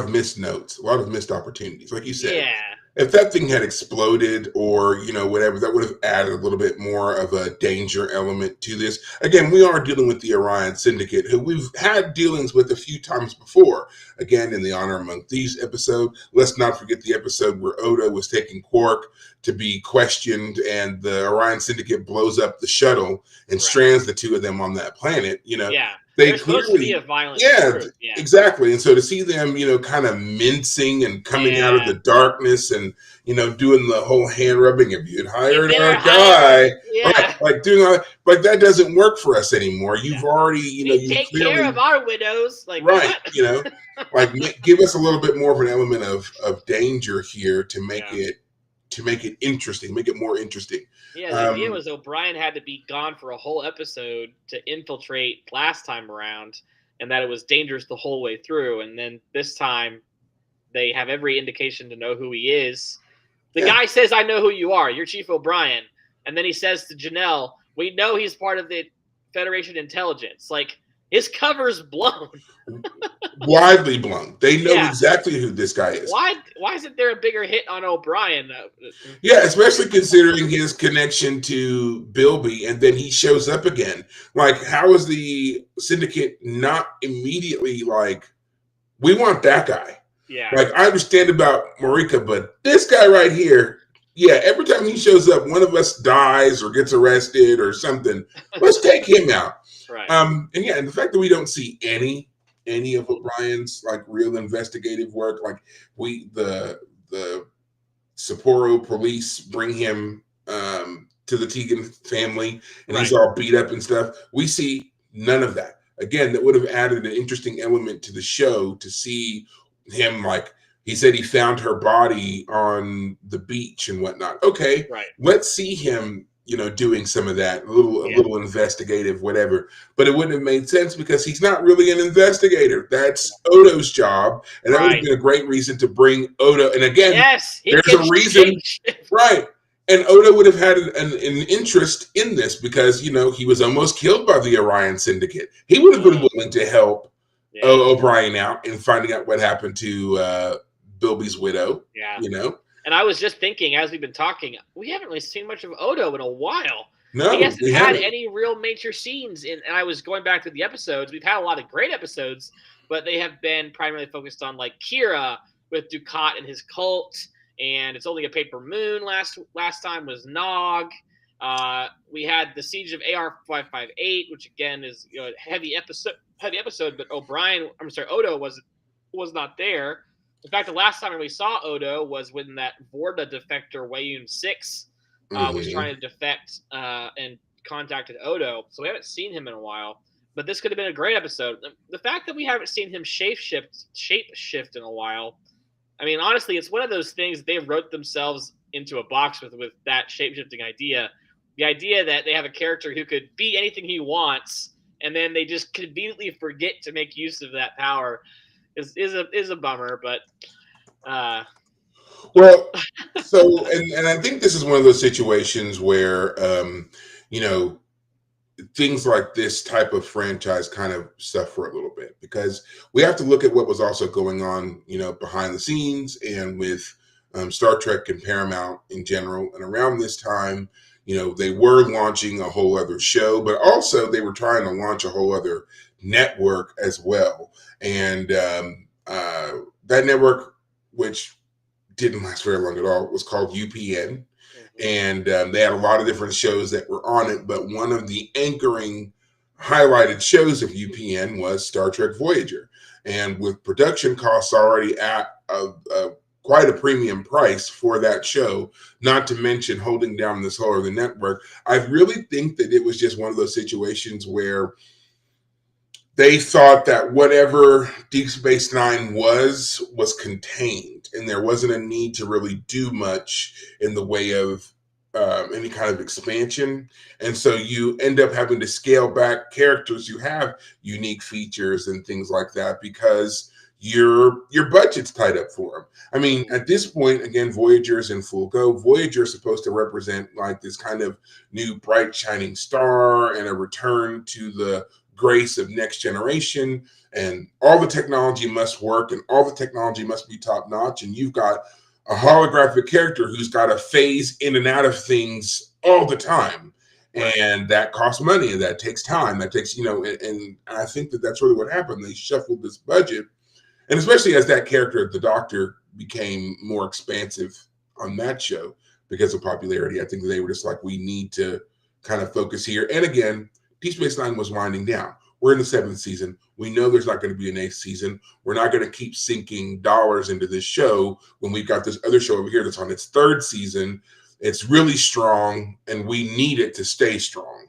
missed notes, a lot of missed opportunities. Like you said, yeah. If that thing had exploded or whatever, that would have added a little bit more of a danger element to this. Again, we are dealing with the Orion Syndicate, who we've had dealings with a few times before. Again, in the Honor Among Thieves episode, let's not forget the episode where Odo was taking Quark to be questioned, and the Orion Syndicate blows up the shuttle and strands the two of them on that planet. Yeah. They're supposed to be a violent group. Yeah, exactly. And so to see them, kind of mincing and coming out of the darkness and, doing the whole hand rubbing, if you'd hired our guy, right, doing all like that doesn't work for us anymore. You've already, you take care of our widows, right? Give us a little bit more of an element of danger here to make it interesting, make it more interesting. Yeah, the idea was O'Brien had to be gone for a whole episode to infiltrate last time around, and that it was dangerous the whole way through. And then this time, they have every indication to know who he is. The guy says, "I know who you are. You're Chief O'Brien." And then he says to Janelle, "We know he's part of the Federation intelligence." Like, his cover's blown. Widely blown. They know exactly who this guy is. Why isn't there a bigger hit on O'Brien, though? Yeah, especially considering his connection to Bilby, and then he shows up again. Like, how is the Syndicate not immediately like, we want that guy? Yeah. Like, I understand about Marika, but this guy right here, every time he shows up, one of us dies or gets arrested or something. Let's take him out. Right. And the fact that we don't see any of O'Brien's real investigative work, the Sapporo police bring him to the Tegan family and he's all beat up and stuff. We see none of that. Again, that would have added an interesting element to the show to see him, he said he found her body on the beach and whatnot. Okay, let's see him doing some of that, a little investigative, whatever. But it wouldn't have made sense because he's not really an investigator. That's Odo's job, and that would have been a great reason to bring Odo. And again, there's a reason, right? And Odo would have had an interest in this because he was almost killed by the Orion Syndicate. He would have been willing to help O'Brien out in finding out what happened to Bilby's widow. Yeah, And I was just thinking, as we've been talking, we haven't really seen much of Odo in a while. No, he hasn't had any real major scenes. And I was going back to the episodes. We've had a lot of great episodes, but they have been primarily focused on Kira with Dukat and his cult. And It's Only a Paper Moon last time was Nog. We had the Siege of AR-558, which again is a heavy episode, but Odo was not there. In fact, the last time we saw Odo was when that Vorda defector Wayun 6 was trying to defect and contacted Odo. So we haven't seen him in a while. but this could have been a great episode. The fact that we haven't seen him shape shift in a while, I mean, honestly, it's one of those things they wrote themselves into a box with that shape shifting idea. The idea that they have a character who could be anything he wants, and then they just conveniently forget to make use of that power is a bummer. But well, so and I think this is one of those situations where you know, things like this type of franchise kind of suffer a little bit because we have to look at what was also going on, you know, behind the scenes and with Star Trek and Paramount in general. And around this time, you know, they were launching a whole other show, but also they were trying to launch a whole other network as well. And that network, which didn't last very long at all, was called UPN, and they had a lot of different shows that were on it, but one of the anchoring highlighted shows of UPN was Star Trek Voyager. And with production costs already at quite a premium price for that show, not to mention holding down this whole other network, I really think that it was just one of those situations where they thought that whatever Deep Space Nine was contained, and there wasn't a need to really do much in the way of any kind of expansion. And so you end up having to scale back characters who have unique features and things like that because your budget's tied up for them. I mean, at this point, again, Voyager's in full go. Voyager is supposed to represent like this kind of new bright shining star and a return to the grace of next generation, and all the technology must work and all the technology must be top notch, and you've got a holographic character who's got to phase in and out of things all the time, and that costs money and that takes time, that takes, you know, and I think that that's really what happened. They shuffled this budget, and especially as that character, the Doctor, became more expansive on that show because of popularity, I think that they were just like, we need to kind of focus here. And again, Deep Space Nine was winding down. We're in the 7th season. We know there's not going to be an 8th season. We're not going to keep sinking dollars into this show when we've got this other show over here that's on its 3rd season. It's really strong, and we need it to stay strong.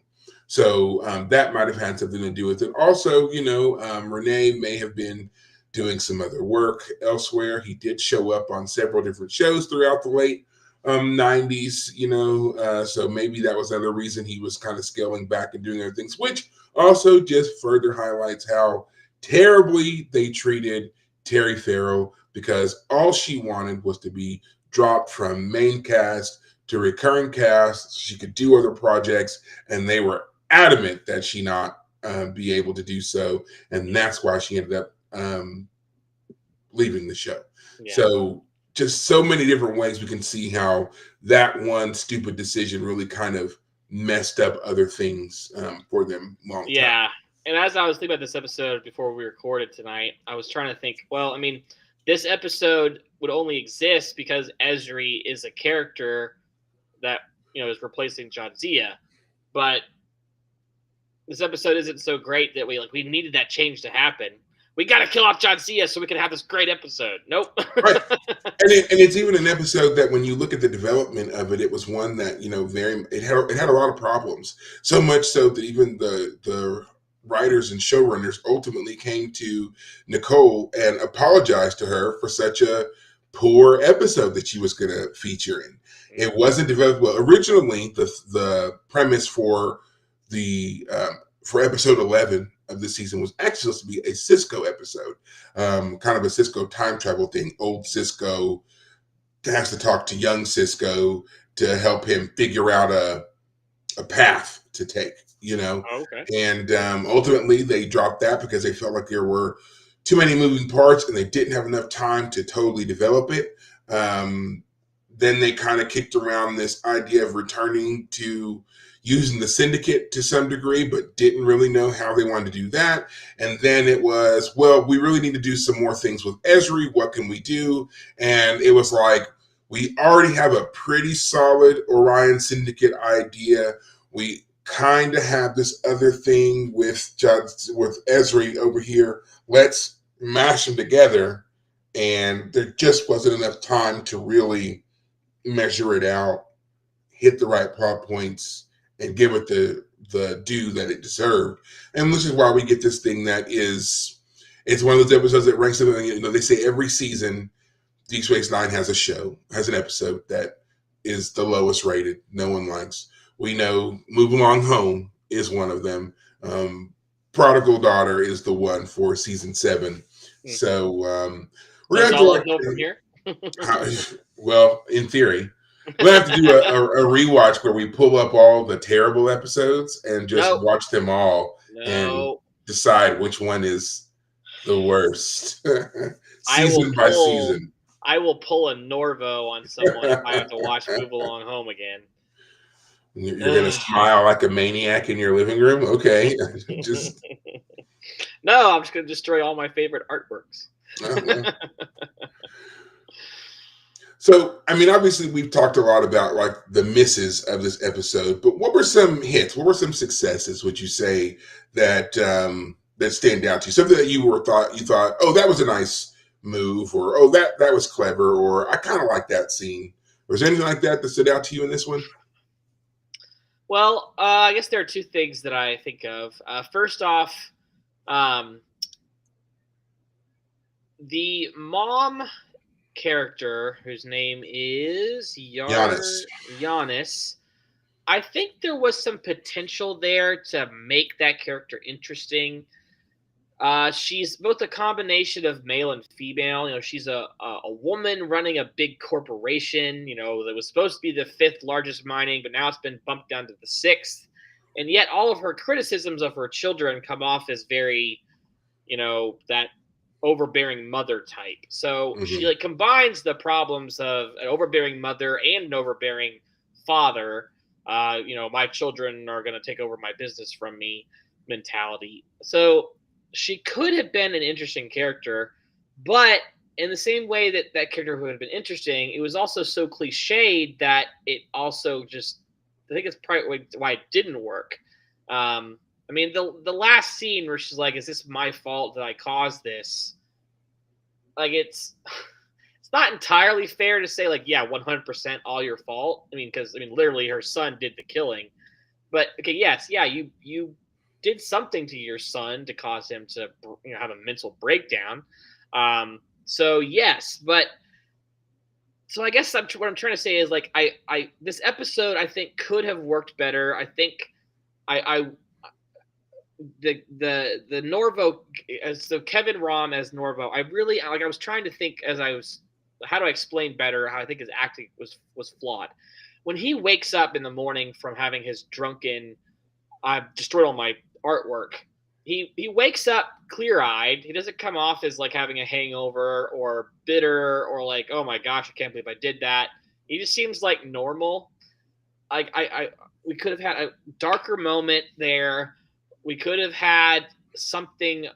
So that might have had something to do with it. Also, you know, Renee may have been doing some other work elsewhere. He did show up on several different shows throughout the late 90s, you know, so maybe that was another reason he was kind of scaling back and doing other things, which also just further highlights how terribly they treated Terry Farrell, because all she wanted was to be dropped from main cast to recurring cast so she could do other projects, and they were adamant that she not be able to do so, and that's why she ended up leaving the show. Yeah. So just so many different ways we can see how that one stupid decision really kind of messed up other things for them long term. Yeah. And as I was thinking about this episode before we recorded tonight, I was trying to think, well, I mean, this episode would only exist because Ezri is a character that, you know, is replacing Jadzia. But this episode isn't so great that we needed that change to happen. We got to kill off Jadzia so we can have this great episode. Nope. Right. And it's even an episode that when you look at the development of it, it was one that, you know, it had a lot of problems. So much so that even the writers and showrunners ultimately came to Nicole and apologized to her for such a poor episode that she was going to feature in. It wasn't developed well. Originally, the premise for for episode 11 of this season was actually supposed to be a Cisco episode, kind of a Cisco time travel thing. Old Cisco has to talk to young Cisco to help him figure out a path to take, you know. Oh, okay. And ultimately they dropped that because they felt like there were too many moving parts and they didn't have enough time to totally develop it. Then they kind of kicked around this idea of returning to using the syndicate to some degree, but didn't really know how they wanted to do that. And then it was, well, we really need to do some more things with Ezri. What can we do? And it was like, we already have a pretty solid Orion Syndicate idea. We kind of have this other thing with Ezri over here. Let's mash them together. And there just wasn't enough time to really measure it out, hit the right plot points, and give it the the due that it deserved. And this is why we get this thing that is, it's one of those episodes that ranks them. You know, they say every season Deep Space Nine has an episode that is the lowest rated. No one likes. We know Move Along Home is one of them. Prodigal Daughter is the one for season 7. So we're That's gonna all have uphill from here. well, in theory, we'll have to do a rewatch where we pull up all the terrible episodes and just watch them all and decide which one is the worst. Season by season. I will pull a Norvo on someone if I have to watch Move Along Home again. You're going to smile like a maniac in your living room? Okay. No, I'm just going to destroy all my favorite artworks. So, I mean, obviously we've talked a lot about like the misses of this episode, but what were some hits? What were some successes, would you say, that that stand out to you? Something that you thought, oh, that was a nice move, or oh, that was clever, or I kind of like that scene. Was there anything like that stood out to you in this one? Well, I guess there are two things that I think of. First off, the mom character, whose name is Giannis. I think there was some potential there to make that character interesting. She's both a combination of male and female. You know, she's a woman running a big corporation, you know, that was supposed to be the 5th largest mining, but now it's been bumped down to the 6th. And yet all of her criticisms of her children come off as very, you know, that overbearing mother type. So she like combines the problems of an overbearing mother and an overbearing father. You know, my children are going to take over my business from me mentality. So she could have been an interesting character, but in the same way that that character would have been interesting, it was also so cliched that it also just, I think it's probably why it didn't work. I mean, the last scene where she's like, "Is this my fault that I caused this?" Like, it's not entirely fair to say, like, yeah, 100% all your fault. I mean, because, I mean, literally her son did the killing. But, okay, yes, yeah, you did something to your son to cause him to, you know, have a mental breakdown. So, yes, but, so I guess what I'm trying to say is, like, I this episode, I think, could have worked better. I think the Norvo, so Kevin Rom as Norvo, I was trying to think as I was, how do I explain better how I think his acting was flawed. When he wakes up in the morning from having his drunken, I've destroyed all my artwork, he wakes up clear-eyed. He doesn't come off as like having a hangover or bitter or like, oh my gosh, I can't believe I did that. He just seems like normal. Like we could have had a darker moment there. We could have had something.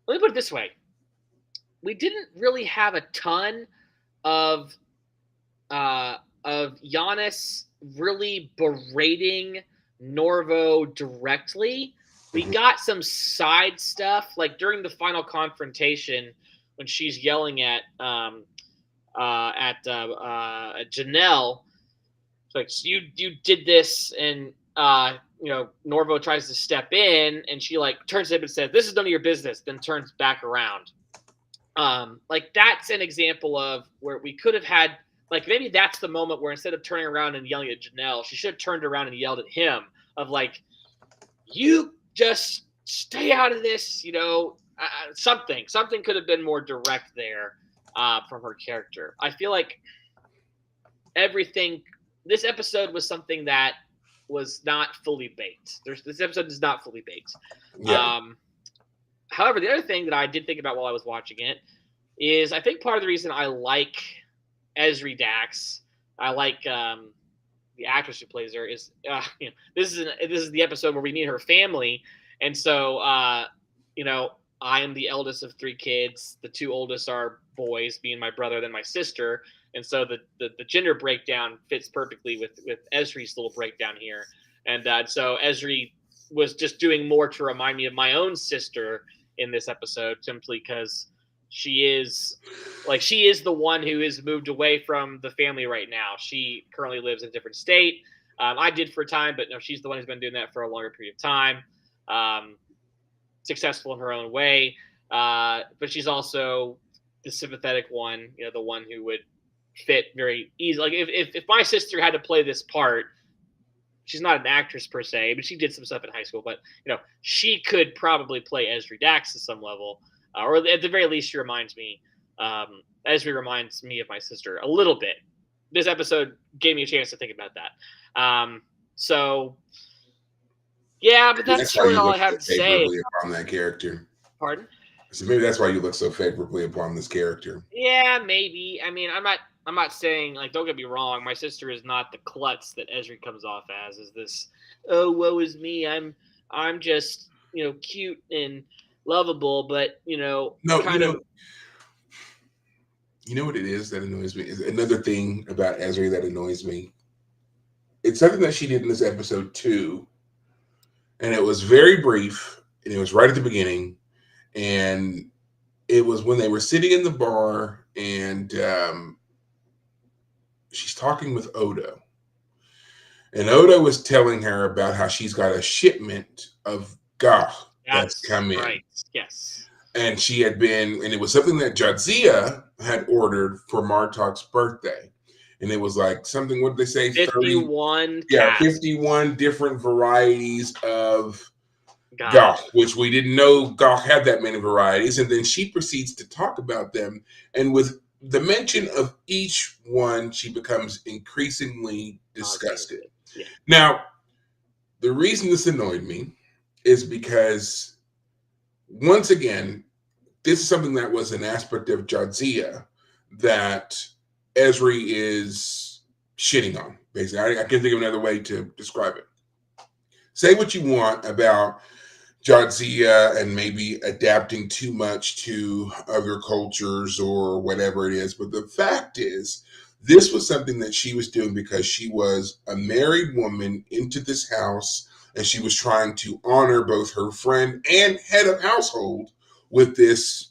Let me put it this way: we didn't really have a ton of Giannis really berating Norvo directly. We got some side stuff, like during the final confrontation when she's yelling at Janelle. It's like, you did this, and you know, Norvo tries to step in, and she like turns to him and says, "This is none of your business," then turns back around. Like, that's an example of where we could have had, like, maybe that's the moment where instead of turning around and yelling at Janelle, she should have turned around and yelled at him of like, "You just stay out of this," you know, something could have been more direct there from her character. I feel like this episode was something that was not fully baked. This episode is not fully baked. Yeah. However, the other thing that I did think about while I was watching it is, I think part of the reason I like Ezri Dax, I like the actress who plays her, is you know, this is the episode where we meet her family, and so you know, I am the eldest of 3 kids. The 2 oldest are boys, me and my brother, then my sister. And so the gender breakdown fits perfectly with Ezri's little breakdown here. And so Ezri was just doing more to remind me of my own sister in this episode, simply because she is the one who is moved away from the family right now. She currently lives in a different state. I did for a time, but no, she's the one who's been doing that for a longer period of time. Successful in her own way, but she's also the sympathetic one. The one who would fit very easily. Like if my sister had to play this part, she's not an actress per se, but she did some stuff in high school. But she could probably play Ezri Dax to some level, or at the very least, she reminds me. Ezri reminds me of my sister a little bit. This episode gave me a chance to think about that. So, yeah, but that's why really you all look I have so to say. favorably upon that character. Pardon? So maybe that's why you look so favorably upon this character. Yeah, maybe. I mean, I'm not saying, like, don't get me wrong. My sister is not the klutz that Ezri comes off as. Is this? Oh, woe is me. I'm just cute and lovable, but No, kind of. You know what it is that annoys me? Is another thing about Ezri that annoys me. It's something that she did in this episode too, and it was very brief, and it was right at the beginning, and it was when they were sitting in the bar, and she's talking with Odo, and Odo was telling her about how she's got a shipment of gah that's come in. Right. Yes. And she had been, and it was something that Jadzia had ordered for Martok's birthday. And it was like something, what did they say? 51. 51 different varieties of Goth, which we didn't know Goth had that many varieties. And then she proceeds to talk about them. And with the mention of each one, she becomes increasingly disgusted. Yeah. Now, the reason this annoyed me is because, once again, this is something that was an aspect of Jadzia that Ezri is shitting on, basically. I can't think of another way to describe it. Say what you want about Jadzia and maybe adapting too much to other cultures or whatever it is, but the fact is, this was something that she was doing because she was a married woman into this house, and she was trying to honor both her friend and head of household with this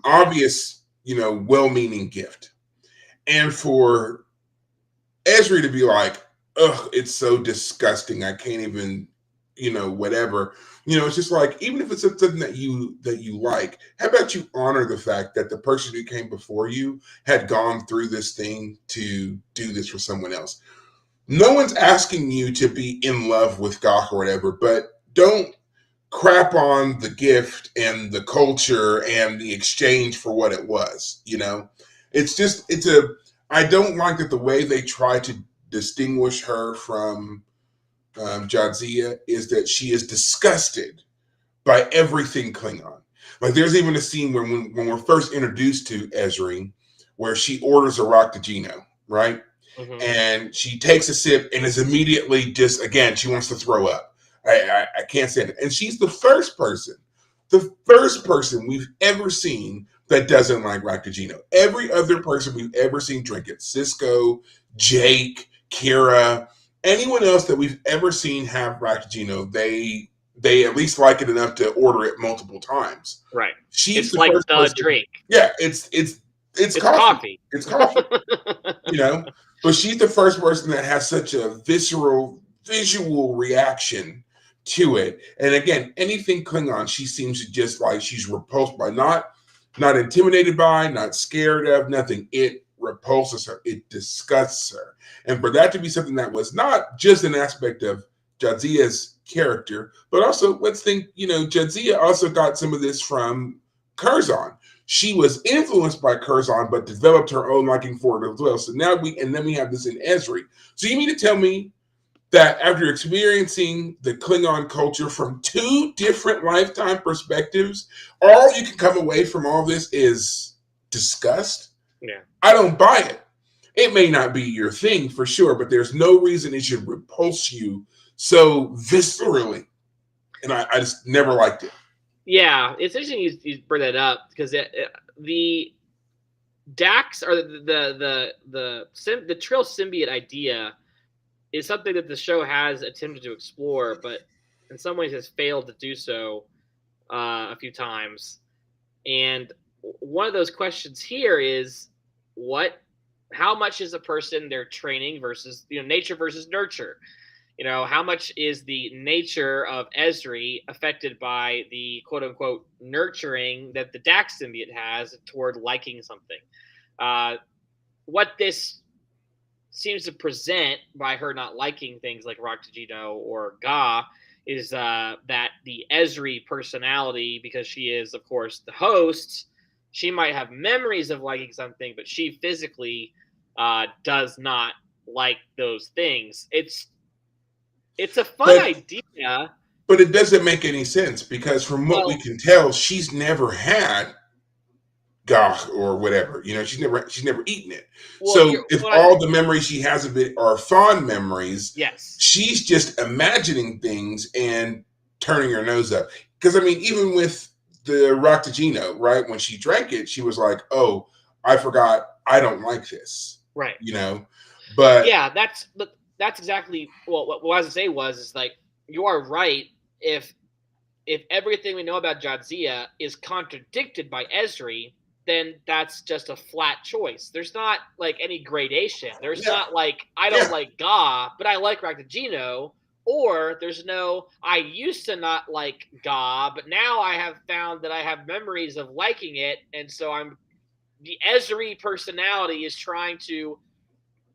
obvious, well-meaning gift. And for Ezri to be like, ugh, it's so disgusting. I can't even, whatever. It's just like, even if it's something that you like, how about you honor the fact that the person who came before you had gone through this thing to do this for someone else? No one's asking you to be in love with Gok or whatever, but don't crap on the gift and the culture and the exchange for what it was. I don't like that the way they try to distinguish her from Jadzia is that she is disgusted by everything Klingon. Like, there's even a scene where when we're first introduced to Ezri, where she orders a Raktajino, right? Mm-hmm. And she takes a sip and is immediately just, again, she wants to throw up. I can't stand it. And she's the first person we've ever seen that doesn't like Raktajino. Every other person we've ever seen drink it, Cisco, Jake, Kira, anyone else that we've ever seen have Raktajino, they at least like it enough to order it multiple times. Right. She's it's like the drink. Yeah, it's coffee. It's coffee. But she's the first person that has such a visual reaction to it. And again, anything Klingon, she seems to just like, she's repulsed by, not intimidated by, not scared of, nothing. It repulses her. It disgusts her. And for that to be something that was not just an aspect of Jadzia's character, but also, let's think, Jadzia also got some of this from Curzon. She was influenced by Curzon, but developed her own liking for it as well. So now we have this in Ezri. So you mean to tell me that after experiencing the Klingon culture from two different lifetime perspectives, all you can come away from all this is disgust? Yeah. I don't buy it. It may not be your thing for sure, but there's no reason it should repulse you so viscerally. And I just never liked it. Yeah, it's interesting you bring that up, because the Dax, or the Trill symbiote idea, is something that the show has attempted to explore, but in some ways has failed to do so a few times. And one of those questions here is, what how much is a person they're training versus, nature versus nurture? How much is the nature of Ezri affected by the quote unquote nurturing that the Dax symbiote has toward liking something? What this seems to present by her not liking things like Raktajino or Ga is that the Ezri personality, because she is, of course, the host, she might have memories of liking something, but she physically does not like those things. It's a fun But idea. but it doesn't make any sense because from what we Well, can tell, she's never had gach or whatever. She's never eaten it. well, So you're if what I all the memories she has of it are fond memories, yes, she's just imagining things and turning her nose up. Because I mean, even with the Raktajino, right? When she drank it, she was like, "Oh, I forgot. I don't like this." right. You know, but Yeah, that's exactly what I was to say is like you are right. If everything we know about Jadzia is contradicted by Ezri, then that's just a flat choice. There's not like any gradation. There's yeah, not like I don't yeah, like Ga, but I like Raktajino. Or there's no I used to not like Ga, but now I have found that I have memories of liking it, and so I'm the Ezri personality is trying to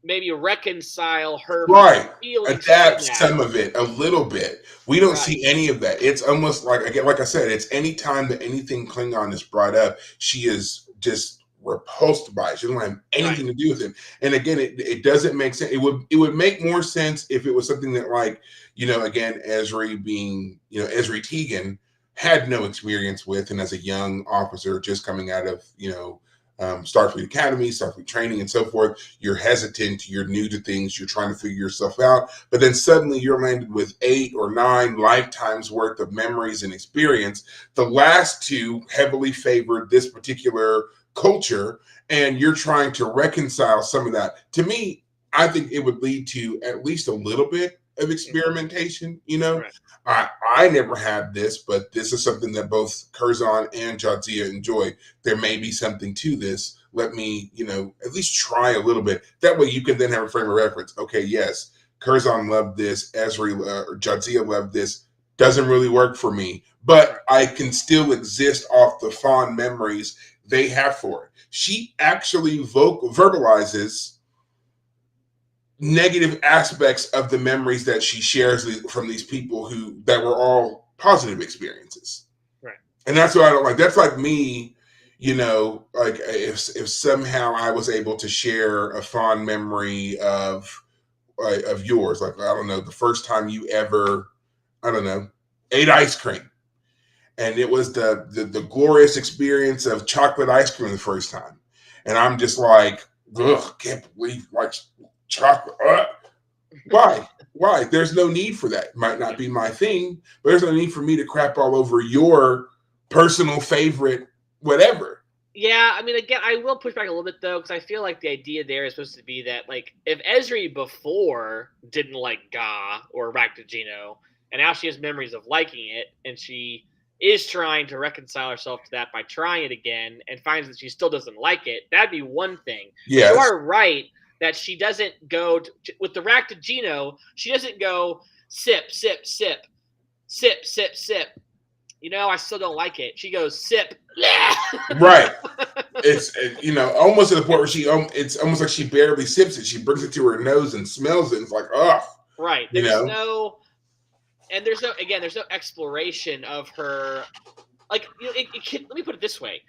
maybe reconcile her right. feelings to Adapt that. some of it a little bit. We don't Right, see any of that. It's almost like, again, like I said, it's any time that anything Klingon is brought up, she is just repulsed by it. She doesn't have right, anything to do with it. And again, it doesn't make sense. It would make more sense if it was something that, like, again, Esri being, Esri Tegan had no experience with, and as a young officer just coming out of, Starfleet Academy, Starfleet training, and so forth, you're hesitant, you're new to things, you're trying to figure yourself out. But then suddenly you're landed with 8 or 9 lifetimes worth of memories and experience. The last two heavily favored this particular culture, and you're trying to reconcile some of that. To me, I think it would lead to at least a little bit of experimentation. right. I never had this, but this is something that both Curzon and Jadzia enjoy. There may be something to this. Let me, at least try a little bit. That way you can then have a frame of reference. Okay, yes, Curzon loved this. Esri or Jadzia loved this. Doesn't really work for me, Right. but I can still exist off the fond memories they have for it. She actually verbalizes negative aspects of the memories that she shares from these people that were all positive experiences. Right. And that's what I don't like. That's like me, like if somehow I was able to share a fond memory of yours, like, I don't know, the first time you ever, I don't know, ate ice cream, and it was the glorious experience of chocolate ice cream the first time, and I'm just like, ugh, can't believe, like, chocolate. Why? Why? There's no need for that. It might not be my thing, but there's no need for me to crap all over your personal favorite, whatever. Yeah, I mean, again, I will push back a little bit though, because I feel like the idea there is supposed to be that, like, if Esri before didn't like Ga or Raktajino, and now she has memories of liking it, and she is trying to reconcile herself to that by trying it again, and finds that she still doesn't like it, that'd be one thing. But you Yes. are right that she doesn't go with the Raktajino. She doesn't go sip, sip, sip, sip, sip, sip. I still don't like it. She goes sip. Right. It's almost to the point where it's almost like she barely sips it. She brings it to her nose and smells it. And it's like, oh, right. There's no exploration of her. Like, let me put it this way,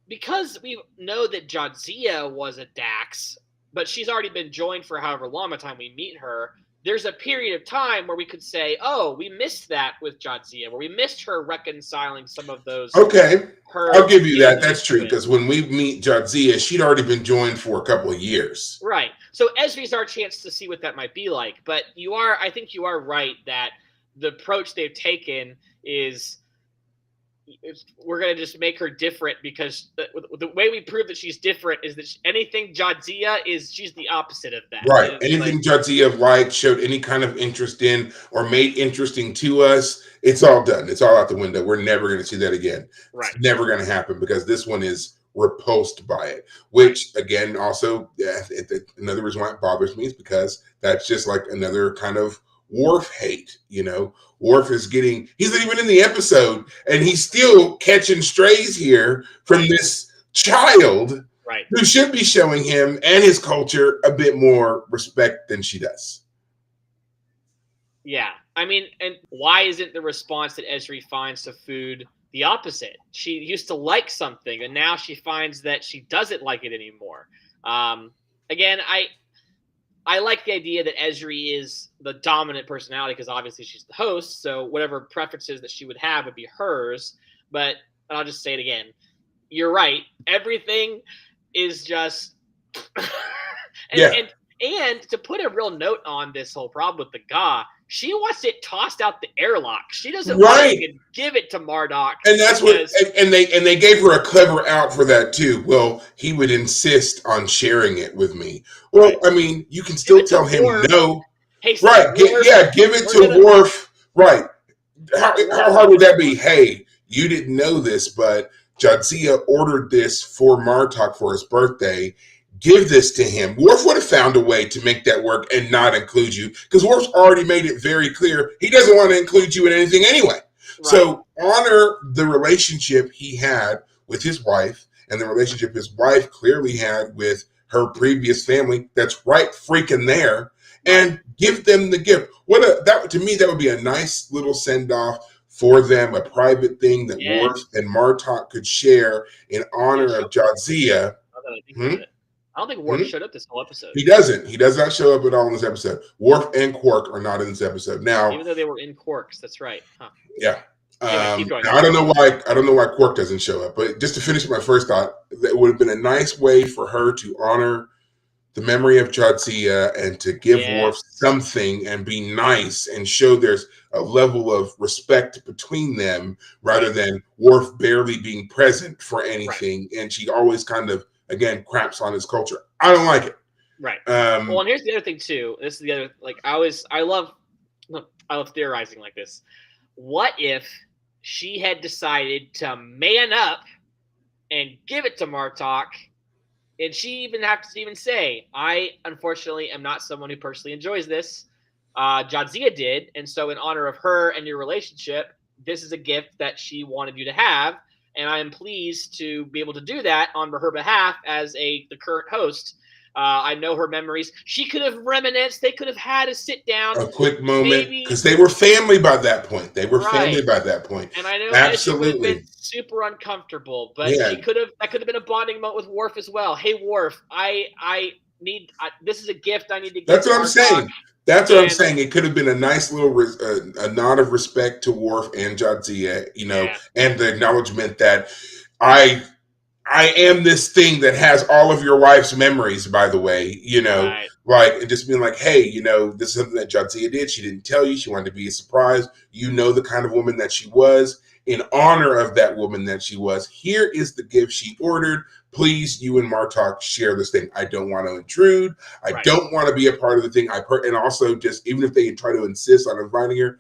because we know that Jadzia was a Dax, but she's already been joined for however long by the time we meet her. There's a period of time where we could say, oh, we missed that with Jadzia, where we missed her reconciling some of those. Okay, I'll give you that. That's true, it. because when we meet Jadzia, she'd already been joined for a couple of years. Right. So Esri's our chance to see what that might be like. But I think you are right that the approach they've taken is we're going to just make her different, because the way we prove that she's different is that anything Jadzia is, she's the opposite of that. Right. Anything Jadzia liked, showed any kind of interest in, or made interesting to us, it's all done. It's all out the window. We're never going to see that again. Right. It's never going to happen, because this one is repulsed by it, which again, also another reason why it bothers me is because that's just like another kind of Worf hate. Worf is he's not even in the episode and he's still catching strays here from this child who should be showing him and his culture a bit more respect than she does. Yeah. I mean, and why isn't the response that Ezri finds to food the opposite? She used to like something, and now she finds that she doesn't like it anymore. Again, I like the idea that Ezri is the dominant personality because obviously she's the host, so whatever preferences that she would have would be hers. But I'll just say it again. You're right. Everything is just and to put a real note on this whole problem with the Ga, she wants it tossed out the airlock. She doesn't want to give it to Marduk. And that's and they gave her a clever out for that too. Well, he would insist on sharing it with me. Well, I mean, you can still tell him no. Hey, give it to Worf. Right. How hard would that be? Hey, you didn't know this, but Jadzia ordered this for Martok for his birthday. Give this to him. Worf would have found a way to make that work and not include you because Worf's already made it very clear he doesn't want to include you in anything anyway. Right. So honor the relationship he had with his wife and the relationship his wife clearly had with her previous family. That's right freaking there. And give them the gift. To me, that would be a nice little send-off for them, a private thing that Worf and Martok could share in honor of Jadzia. I don't think Worf showed up this whole episode. He doesn't. He does not show up at all in this episode. Worf and Quark are not in this episode. Now, even though they were in Quarks, that's right. Huh. Yeah. Keep going. I don't know why Quark doesn't show up. But just to finish my first thought, that would have been a nice way for her to honor the memory of Jadzia and to give Worf something and be nice and show there's a level of respect between them rather than Worf barely being present for anything. And she always kind of, again, craps on his culture. I don't like it. Right. Well, and here's the other thing too. This is the other, I love theorizing like this. What if she had decided to man up and give it to Martok, and she even have to even say, I unfortunately am not someone who personally enjoys this. Jadzia did, and so in honor of her and your relationship, this is a gift that she wanted you to have. And I am pleased to be able to do that on her behalf as the current host. I know her memories. She could have reminisced. They could have had a sit down. A quick moment. Because they were family by that point. And I know absolutely would have been super uncomfortable. But that could have been a bonding moment with Worf as well. Hey, Worf, this is a gift I need to give. That's what I'm saying. That's what I'm saying. It could have been a nice little a nod of respect to Worf and Jadzia, and the acknowledgement that I am this thing that has all of your wife's memories, by the way, and just being like, hey, this is something that Jadzia did. She didn't tell you. She wanted to be a surprise. The kind of woman that she was. In honor of that woman that she was, here is the gift she ordered. Please, you and Martok share this thing. I don't want to intrude. I don't want to be a part of the thing. And also, just even if they try to insist on inviting her,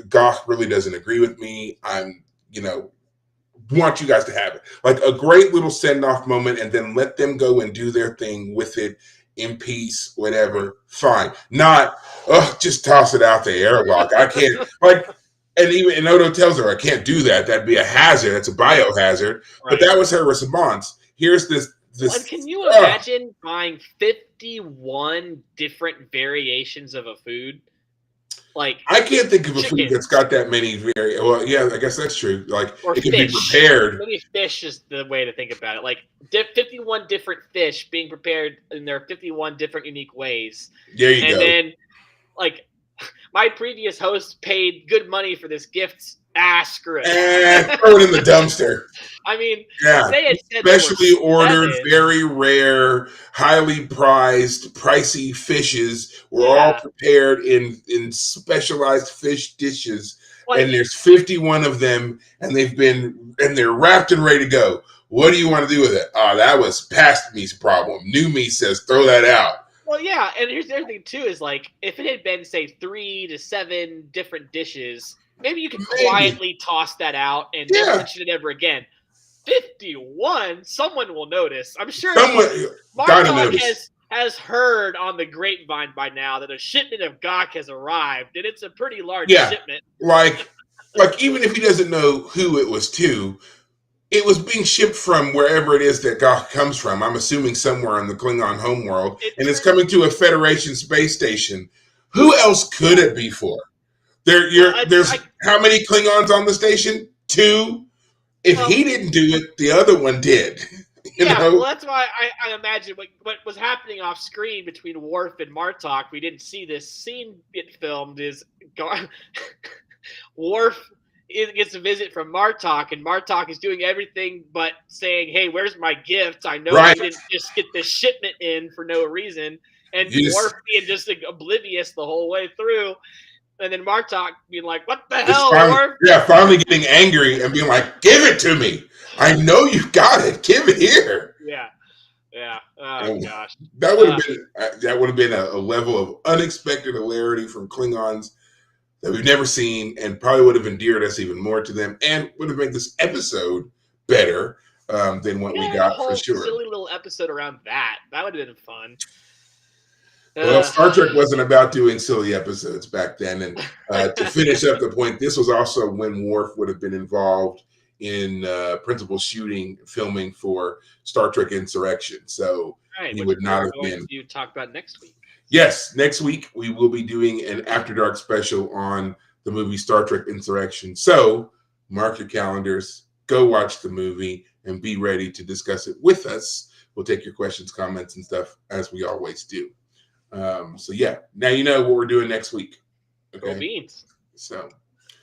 Goth really doesn't agree with me. I'm, want you guys to have it. Like a great little send-off moment, and then let them go and do their thing with it in peace, whatever. Fine. Not, just toss it out the airlock. I can't, and Odo tells her, I can't do that. That'd be a hazard. It's a biohazard. But that was her response. Here's this. Can you imagine buying 51 different variations of a food? I can't think of a food that's got that many well, yeah, I guess that's true. Or it can be prepared. Maybe fish is the way to think about it. 51 different fish being prepared in their 51 different unique ways. There you go. And then, my previous host paid good money for this gift. Screw it. Throw it in the dumpster. I mean, especially ordered, very rare, highly prized, pricey fishes were all prepared in specialized fish dishes. And there's 51 of them, and they're wrapped and ready to go. What do you want to do with it? That was past me's problem. New me says throw that out. Well, yeah, and here's the other thing too: is if it had been, say, 3 to 7 different dishes, maybe you could quietly toss that out and never mention it ever again. 51. Someone will notice. I'm sure Someone gotta Martok notice. has heard on the grapevine by now that a shipment of Gok has arrived, and it's a pretty large Yeah, shipment. like even if he doesn't know who it was to, it was being shipped from wherever it is that Gok comes from. I'm assuming somewhere on the Klingon homeworld, and it's coming to a Federation space station. Who else could it be for? There's how many Klingons on the station? 2. If he didn't do it, the other one did. You know? Well, that's why I imagine what was happening off screen between Worf and Martok. We didn't see this scene get filmed. Is Worf gets a visit from Martok, and Martok is doing everything but saying, "Hey, where's my gift? I know you didn't just get this shipment in for no reason." And Worf being just oblivious the whole way through. And then Martok being like, "What the hell, Worf?" Yeah, finally getting angry and being like, "Give it to me! I know you got it. Give it here." Yeah. Oh gosh. That would have been a level of unexpected hilarity from Klingons that we've never seen, and probably would have endeared us even more to them, and would have made this episode better than what we got for sure. Silly little episode around that. That would have been fun. Well, Star Trek wasn't about doing silly episodes back then. And to finish up the point, this was also when Worf would have been involved in principal filming for Star Trek Insurrection. So he would not have been. You talk about next week. Yes, next week we will be doing an After Dark special on the movie Star Trek Insurrection. So mark your calendars, go watch the movie, and be ready to discuss it with us. We'll take your questions, comments, and stuff as we always do. So yeah, now you know what we're doing next week. Okay. Cool beans. So,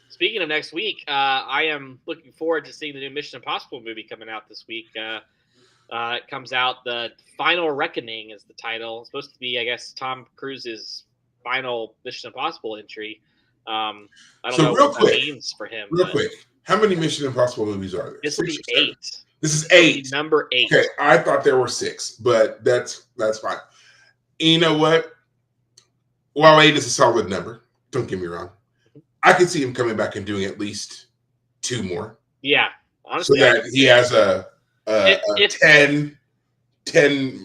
speaking of next week, I am looking forward to seeing the new Mission Impossible movie coming out this week. It comes out, The Final Reckoning is the title. It's supposed to be, I guess, Tom Cruise's final Mission Impossible entry. I don't know what that means for him. Real quick, how many Mission Impossible movies are there? This will be 8. This is 8. Number 8. Okay, I thought there were 6, but that's fine. And you know what? While 8 is a solid number, don't get me wrong, I could see him coming back and doing at least 2 more. Yeah, honestly. So that he has a 10.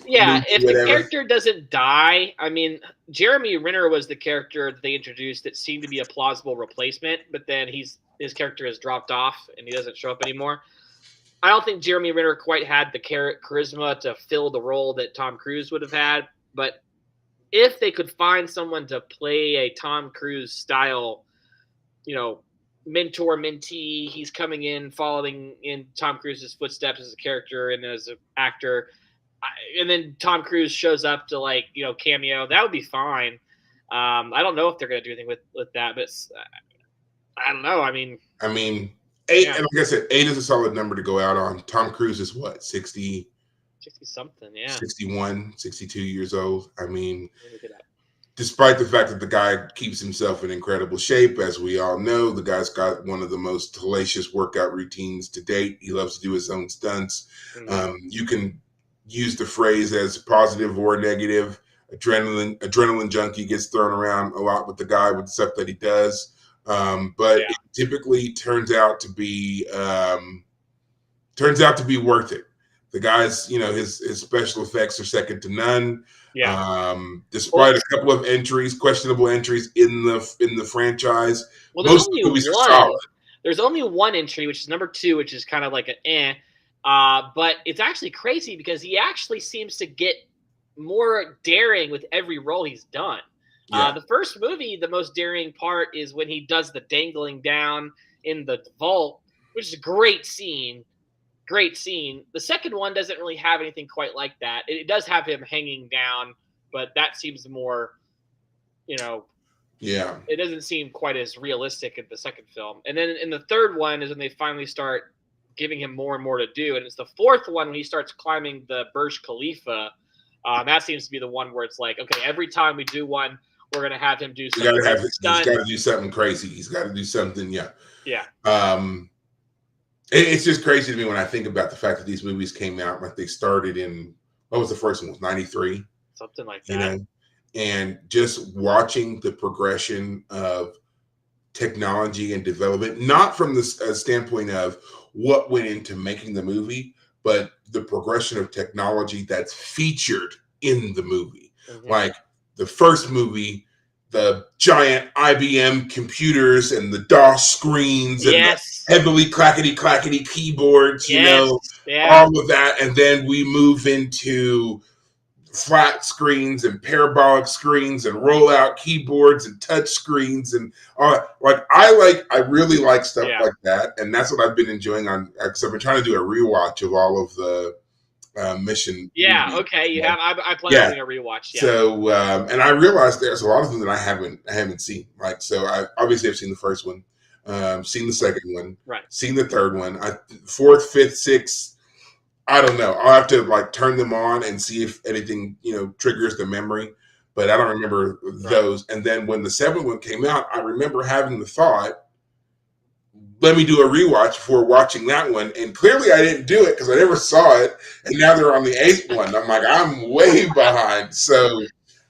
Yeah, if the character doesn't die, I mean, Jeremy Renner was the character that they introduced that seemed to be a plausible replacement, but then his character has dropped off and he doesn't show up anymore. I don't think Jeremy Renner quite had the charisma to fill the role that Tom Cruise would have had, but if they could find someone to play a Tom Cruise style, mentor, mentee, he's coming in, following in Tom Cruise's footsteps as a character and as an actor, and then Tom Cruise shows up to cameo, that would be fine. I don't know if they're going to do anything with that, but I don't know. I mean, 8, and like I said, 8 is a solid number to go out on. Tom Cruise is what, 60 something, yeah. 61, 62 years old. I mean, despite the fact that the guy keeps himself in incredible shape, as we all know, the guy's got one of the most hellacious workout routines to date. He loves to do his own stunts. Mm-hmm. You can use the phrase as positive or negative. Adrenaline junkie gets thrown around a lot with the guy with the stuff that he does. But it typically turns out to be worth it. The guy's, his special effects are second to none. Yeah. Despite a couple of questionable entries in the franchise, most movies are solid. There's only one entry, which is number 2, which is kind of like but it's actually crazy because he actually seems to get more daring with every role he's done. Yeah. The first movie, the most daring part is when he does the dangling down in the vault, which is a great scene. Great scene. The second one doesn't really have anything quite like that. It does have him hanging down, but that seems more, it doesn't seem quite as realistic in the second film. And then in the third one is when they finally start giving him more and more to do. And it's the fourth one when he starts climbing the Burj Khalifa. That seems to be the one where it's like, okay, every time we do one, we're going to have him do something. He's got to do something crazy. He's got to do something. Yeah. Yeah. It's just crazy to me when I think about the fact that these movies came out, like they started in, what was the first one? 93? Something like that. And just watching the progression of technology and development, not from the standpoint of what went into making the movie, but the progression of technology that's featured in the movie. Mm-hmm. Like the first movie, the giant IBM computers and the DOS screens and the heavily clackety keyboards, all of that. And then we move into flat screens and parabolic screens and rollout keyboards and touch screens and I really like stuff like that, and that's what I've been enjoying on, because I've been trying to do a rewatch of all of the Mission. Yeah, movies. okay, you have. I plan on doing a rewatch. Yeah. So and I realized there's a lot of them that I haven't seen. Like, so I obviously have seen the first one, seen the second one, seen the third one, fourth, fifth, sixth. I don't know. I'll have to like turn them on and see if anything, triggers the memory. But I don't remember those. And then when the seventh one came out, I remember having the thought, let me do a rewatch before watching that one. And clearly I didn't do it because I never saw it. And now they're on the eighth one. I'm like, I'm way behind. So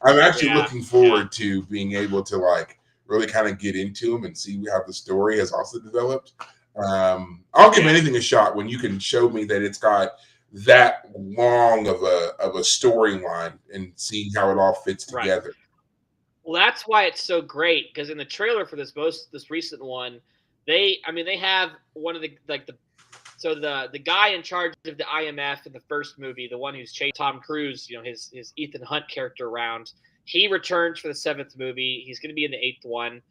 I'm actually looking forward to being able to like really kind of get into them and see how the story has also developed. I'll give anything a shot when you can show me that it's got that long of a storyline and seeing how it all fits together. Well, that's why it's so great, because in the trailer for this recent one, they have one of the guy in charge of the IMF in the first movie, the one who's chased Tom Cruise, his Ethan Hunt character around. He returns for the seventh movie. He's going to be in the eighth one.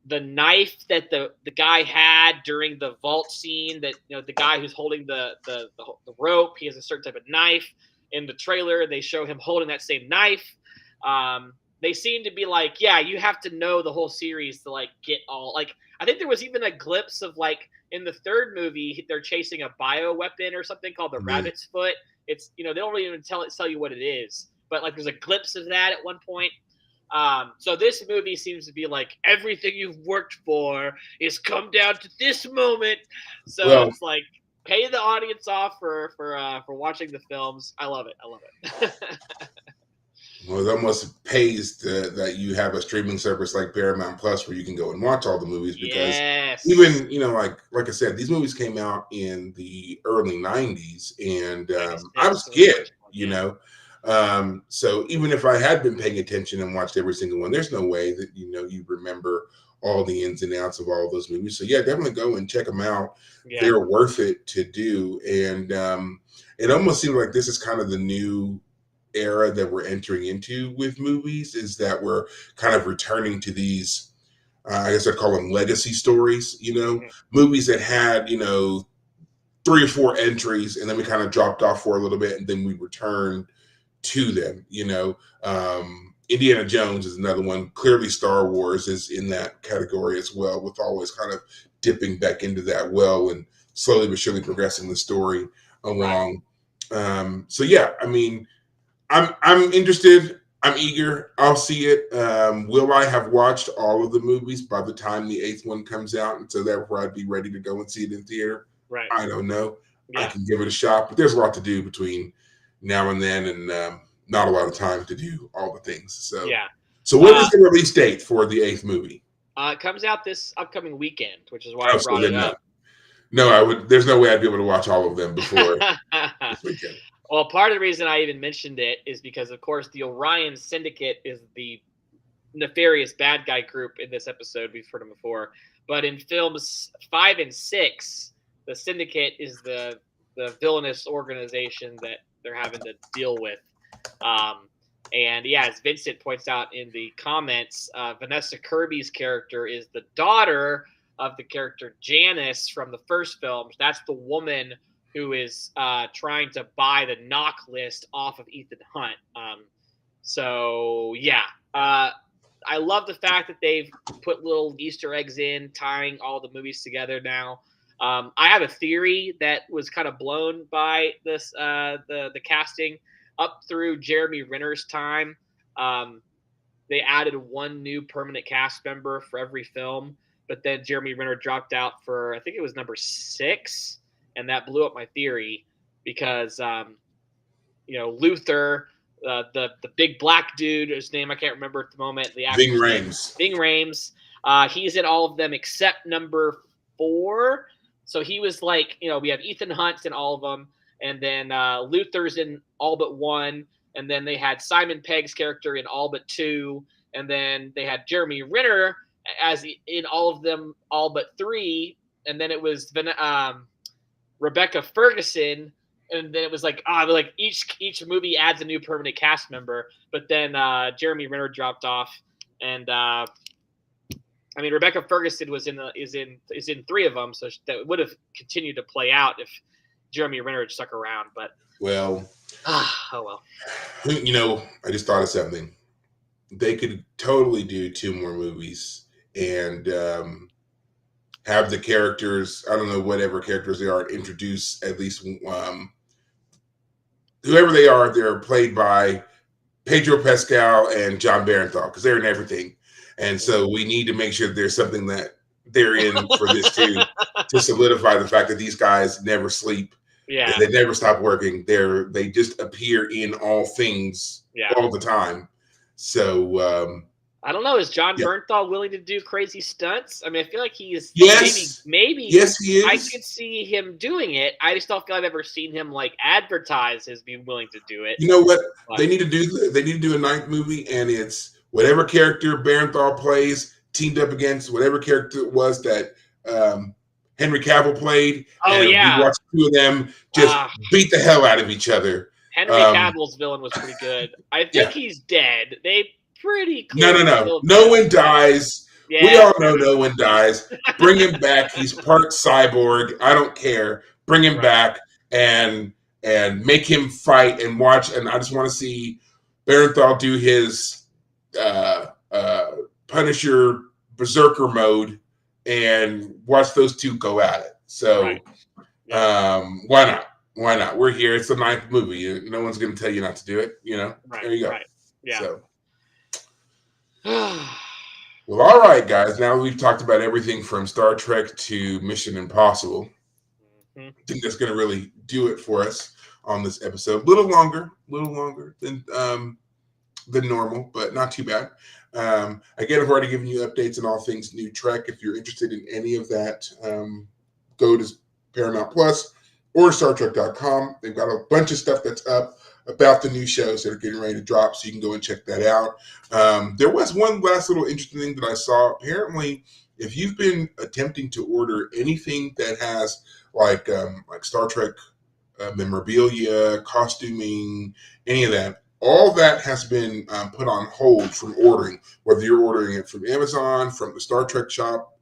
The knife that the guy had during the vault scene, that the guy who's holding the rope, he has a certain type of knife. In the trailer, they show him holding that same knife. They seem to be like, you have to know the whole series to like get all, like, I think there was even a glimpse of like in the third movie they're chasing a bioweapon or something called the Rabbit's Foot. It's they don't really even tell you what it is, but like there's a glimpse of that at one point. So this movie seems to be like everything you've worked for is come down to this moment. So it's like pay the audience off for watching the films. I love it. Well, it almost pays that you have a streaming service like Paramount Plus where you can go and watch all the movies, because even like I said, these movies came out in the early 90s, and I was a kid, so even if I had been paying attention and watched every single one, there's no way that you remember all the ins and outs of all those movies. So definitely go and check them out. They're worth it to do. And it almost seems like this is kind of the new era that we're entering into with movies, is that we're kind of returning to these I guess I'd call them legacy stories, movies that had 3 or 4 entries, and then we kind of dropped off for a little bit, and then we returned to them. Indiana Jones is another one. Clearly Star Wars is in that category as well, with always kind of dipping back into that well and slowly but surely progressing the story along. I'm interested. I'm eager. I'll see it. Will I have watched all of the movies by the time the 8th one comes out, and so therefore I'd be ready to go and see it in theater? Right. I don't know. I can give it a shot, but there's a lot to do between now and then, and not a lot of time to do all the things. So So when is the release date for the 8th movie? It comes out this upcoming weekend, which is why I brought it up. No, there's no way I'd be able to watch all of them before this weekend. Well, part of the reason I even mentioned it is because, of course, the Orion Syndicate is the nefarious bad guy group in this episode. We've heard them before. But in films 5 and 6, the Syndicate is the villainous organization that they're having to deal with. And as Vincent points out in the comments, Vanessa Kirby's character is the daughter of the character Janice from the first film. That's the woman who is trying to buy the knock list off of Ethan Hunt. I love the fact that they've put little Easter eggs in, tying all the movies together now. I have a theory that was kind of blown by this the casting. Up through Jeremy Renner's time, they added 1 new permanent cast member for every film, but then Jeremy Renner dropped out for, I think it was number 6. And that blew up my theory because, Luther, the big black dude, whose name I can't remember at the moment, the actor's Ving Rhames. Ving Rhames. He's in all of them except number 4. So he was like, we have Ethan Hunt's in all of them, and then Luther's in all but 1, and then they had Simon Pegg's character in all but 2, and then they had Jeremy Renner as in all of them all but 3, and then it was Rebecca Ferguson, and then it was like each movie adds a new permanent cast member, but then Jeremy Renner dropped off, and Rebecca Ferguson is in 3 of them, so that would have continued to play out if Jeremy Renner had stuck around. But well, oh well. I just thought of something. They could totally do 2 more movies and have the characters, I don't know, whatever characters they are, introduce at least whoever they are. They're played by Pedro Pascal and John Barenthal, because they're in everything. And so we need to make sure there's something that they're in for this too, to solidify the fact that these guys never sleep. Yeah. They never stop working. They just appear in all things all the time. So I don't know. Is John Bernthal willing to do crazy stunts? I feel like he is. Yes. Maybe. Yes, he is. I could see him doing it. I just don't feel I've ever seen him advertise as being willing to do it. You know what? They need to do a 9th movie, and it's whatever character Barenthal plays teamed up against whatever character it was that Henry Cavill played. Oh, and yeah. We watched 2 of them just beat the hell out of each other. Henry Cavill's villain was pretty good. I think he's dead. They pretty clearly No. No one dies. Yeah. We all know no one dies. Bring him back. He's part cyborg. I don't care. Bring him back and make him fight and watch. And I just want to see Barenthal do his Punisher Berserker mode and watch those 2 go at it. So why not? Why not? We're here. It's the 9th movie. No one's going to tell you not to do it. There you go. Right. Yeah. So. Well, all right, guys. Now we've talked about everything from Star Trek to Mission Impossible. I think that's going to really do it for us on this episode. A little longer than normal, but not too bad. Again, I've already given you updates on all things new Trek. If you're interested in any of that, go to Paramount Plus or StarTrek.com. They've got a bunch of stuff that's up about the new shows that are getting ready to drop, so you can go and check that out. There was one last little interesting thing that I saw. Apparently, if you've been attempting to order anything that has like Star Trek memorabilia, costuming, any of that, all that has been put on hold from ordering, whether you're ordering it from Amazon, from the Star Trek shop,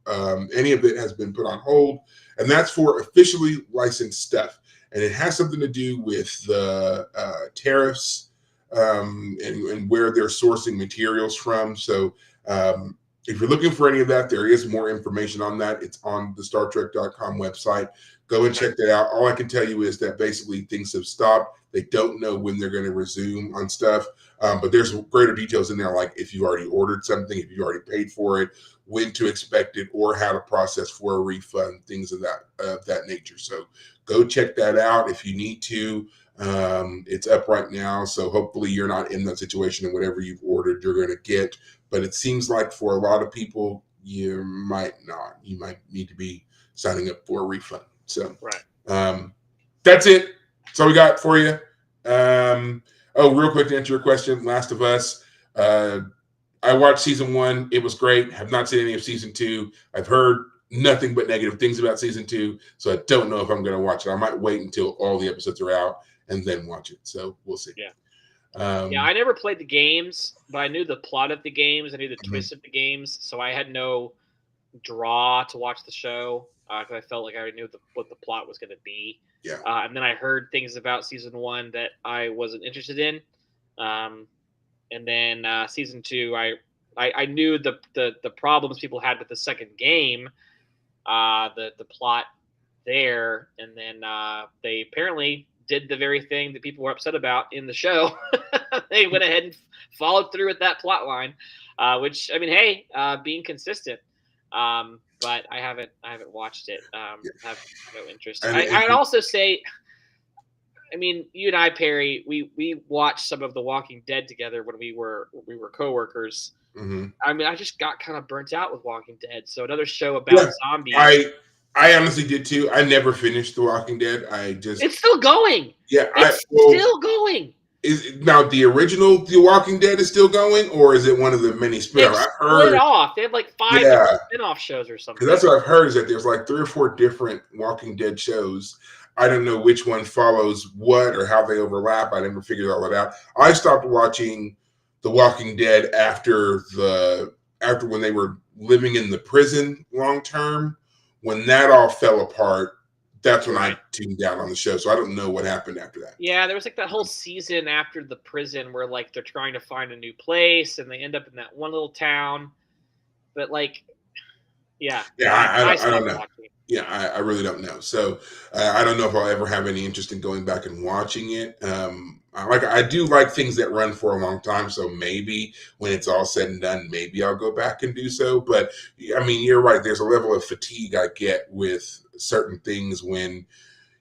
any of it has been put on hold. And that's for officially licensed stuff. And it has something to do with the tariffs and where they're sourcing materials from. So if you're looking for any of that, there is more information on that. It's on the StarTrek.com website. Go and check that out. All I can tell you is that basically things have stopped. They don't know when they're going to resume on stuff. But there's greater details in there, like if you already ordered something, if you already paid for it, when to expect it, or how to process for a refund, things of that nature. So go check that out if you need to. It's up right now, so hopefully you're not in that situation, and whatever you've ordered, you're going to get. But it seems like for a lot of people, you might not. You might need to be signing up for a refund. So that's it. That's all we got for you. Real quick to answer your question, Last of Us. I watched season 1. It was great. Have not seen any of season 2. I've heard nothing but negative things about season 2, so I don't know if I'm going to watch it. I might wait until all the episodes are out and then watch it. So we'll see. Yeah. I never played the games, but I knew the plot of the games. I knew the twist of the games, so I had no draw to watch the show because I felt like I already knew what the plot was going to be. Yeah. And then I heard things about season 1 that I wasn't interested in. And then season 2, I knew the problems people had with the second game, the plot there, and then they apparently did the very thing that people were upset about in the show. They went ahead and followed through with that plot line, which being consistent. But I haven't watched it. Have no interest. I'd also say I mean, you and I, Perry, we watched some of The Walking Dead together when we were coworkers. Mm-hmm. I mean, I just got kind of burnt out with Walking Dead. So another show about zombies. I honestly did too. I never finished The Walking Dead. It's still going. Yeah, it's still going. Is now the original The Walking Dead is still going, or is it one of the many spin-offs? They've split off. They have like 5 different spin-off shows or something. Because that's what I've heard is that there's like 3 or 4 different Walking Dead shows. I don't know which one follows what or how they overlap. I never figured all that out. I stopped watching The Walking Dead after when they were living in the prison long term. When that all fell apart, that's when I tuned down on the show. So I don't know what happened after that. Yeah, there was like that whole season after the prison where like they're trying to find a new place and they end up in that one little town. But like, I don't know. Watching. Yeah, I really don't know. So I don't know if I'll ever have any interest in going back and watching it. I do like things that run for a long time. So maybe when it's all said and done, maybe I'll go back and do so. But I mean, you're right. There's a level of fatigue I get with certain things when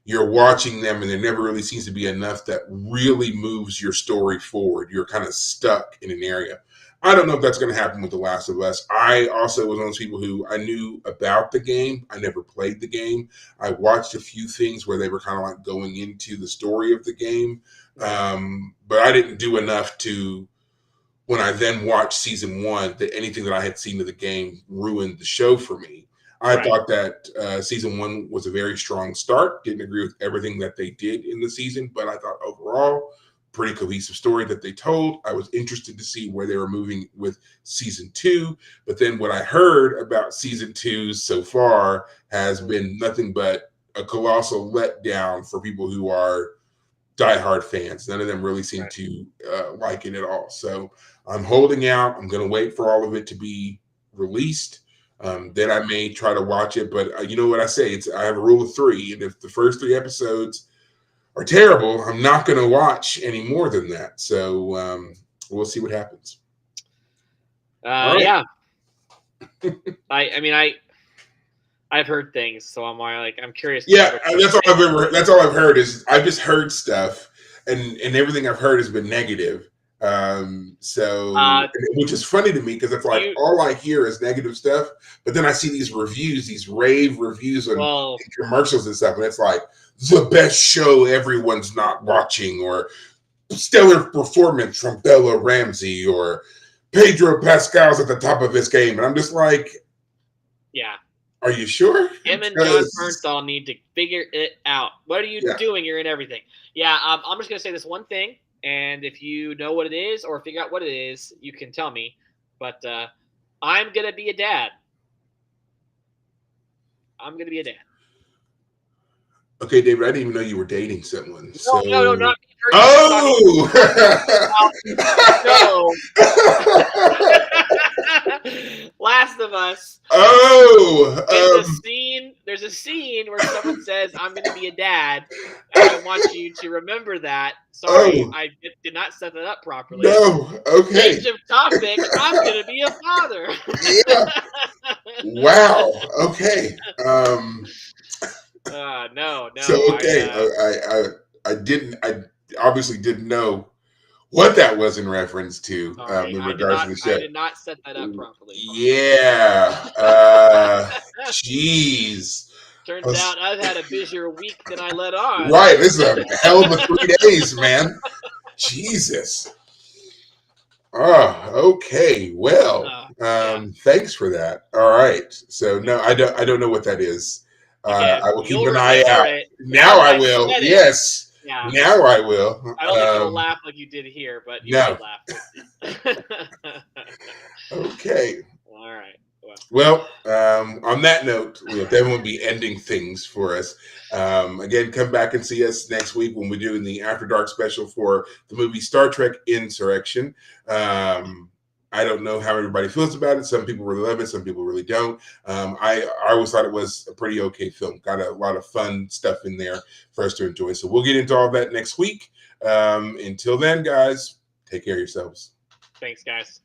you're watching them and there never really seems to be enough that really moves your story forward. You're kind of stuck in an area. I don't know if that's going to happen with The Last of Us. I also was one of those people who I knew about the game. I never played the game. I watched a few things where they were kind of like going into the story of the game. But I didn't do enough to, when I then watched season 1, that anything that I had seen of the game ruined the show for me. I thought that season 1 was a very strong start. Didn't agree with everything that they did in the season, but I thought overall, pretty cohesive story that they told. I was interested to see where they were moving with season 2. But then what I heard about season 2 so far has been nothing but a colossal letdown for people who are diehard fans. None of them really seem to like it at all. So I'm holding out. I'm going to wait for all of it to be released. Then I may try to watch it. But you know what I say? I have a rule of 3. And if the first 3 episodes are terrible, I'm not going to watch any more than that. So we'll see what happens. Yeah. I've heard things, so I'm curious. Yeah, that's all I've heard is I've just heard stuff, and everything I've heard has been negative. Which is funny to me because it's like all I hear is negative stuff, but then I see these reviews, these rave reviews and commercials and stuff, and it's like the best show everyone's not watching, or stellar performance from Bella Ramsey, or Pedro Pascal's at the top of his game, and I'm just like, yeah. Are you sure? Him and John Bernthal need to figure it out. What are you doing? You're in everything. Yeah, I'm just going to say this one thing, and if you know what it is or figure out what it is, you can tell me. But I'm going to be a dad. I'm going to be a dad. Okay, David, I didn't even know you were dating someone. No, not me. Oh! Last of Us. Oh! There's a scene where someone says, I'm going to be a dad, and I want you to remember that. Sorry, I did not set that up properly. No, okay. Change of topic, I'm going to be a father. Yeah. Wow, okay. No. So, okay, I obviously didn't know what that was in reference to in regards to the show. I did not set that up properly. Yeah. Jeez. Turns out I've had a busier week than I let on. Right. This is a hell of a 3 days, man. Jesus. Oh, okay. Well, thanks for that. All right. So no, I don't know what that is. I will keep an eye out. Now I will. Yes. Yeah. Now I will. I don't think you'll laugh like you did here, but you will laugh. Okay. All right. Well, on that note, we'll definitely be ending things for us. Again, come back and see us next week when we're doing the After Dark special for the movie Star Trek Insurrection. I don't know how everybody feels about it. Some people really love it. Some people really don't. I always thought it was a pretty okay film. Got a lot of fun stuff in there for us to enjoy. So we'll get into all that next week. Until then, guys, take care of yourselves. Thanks, guys.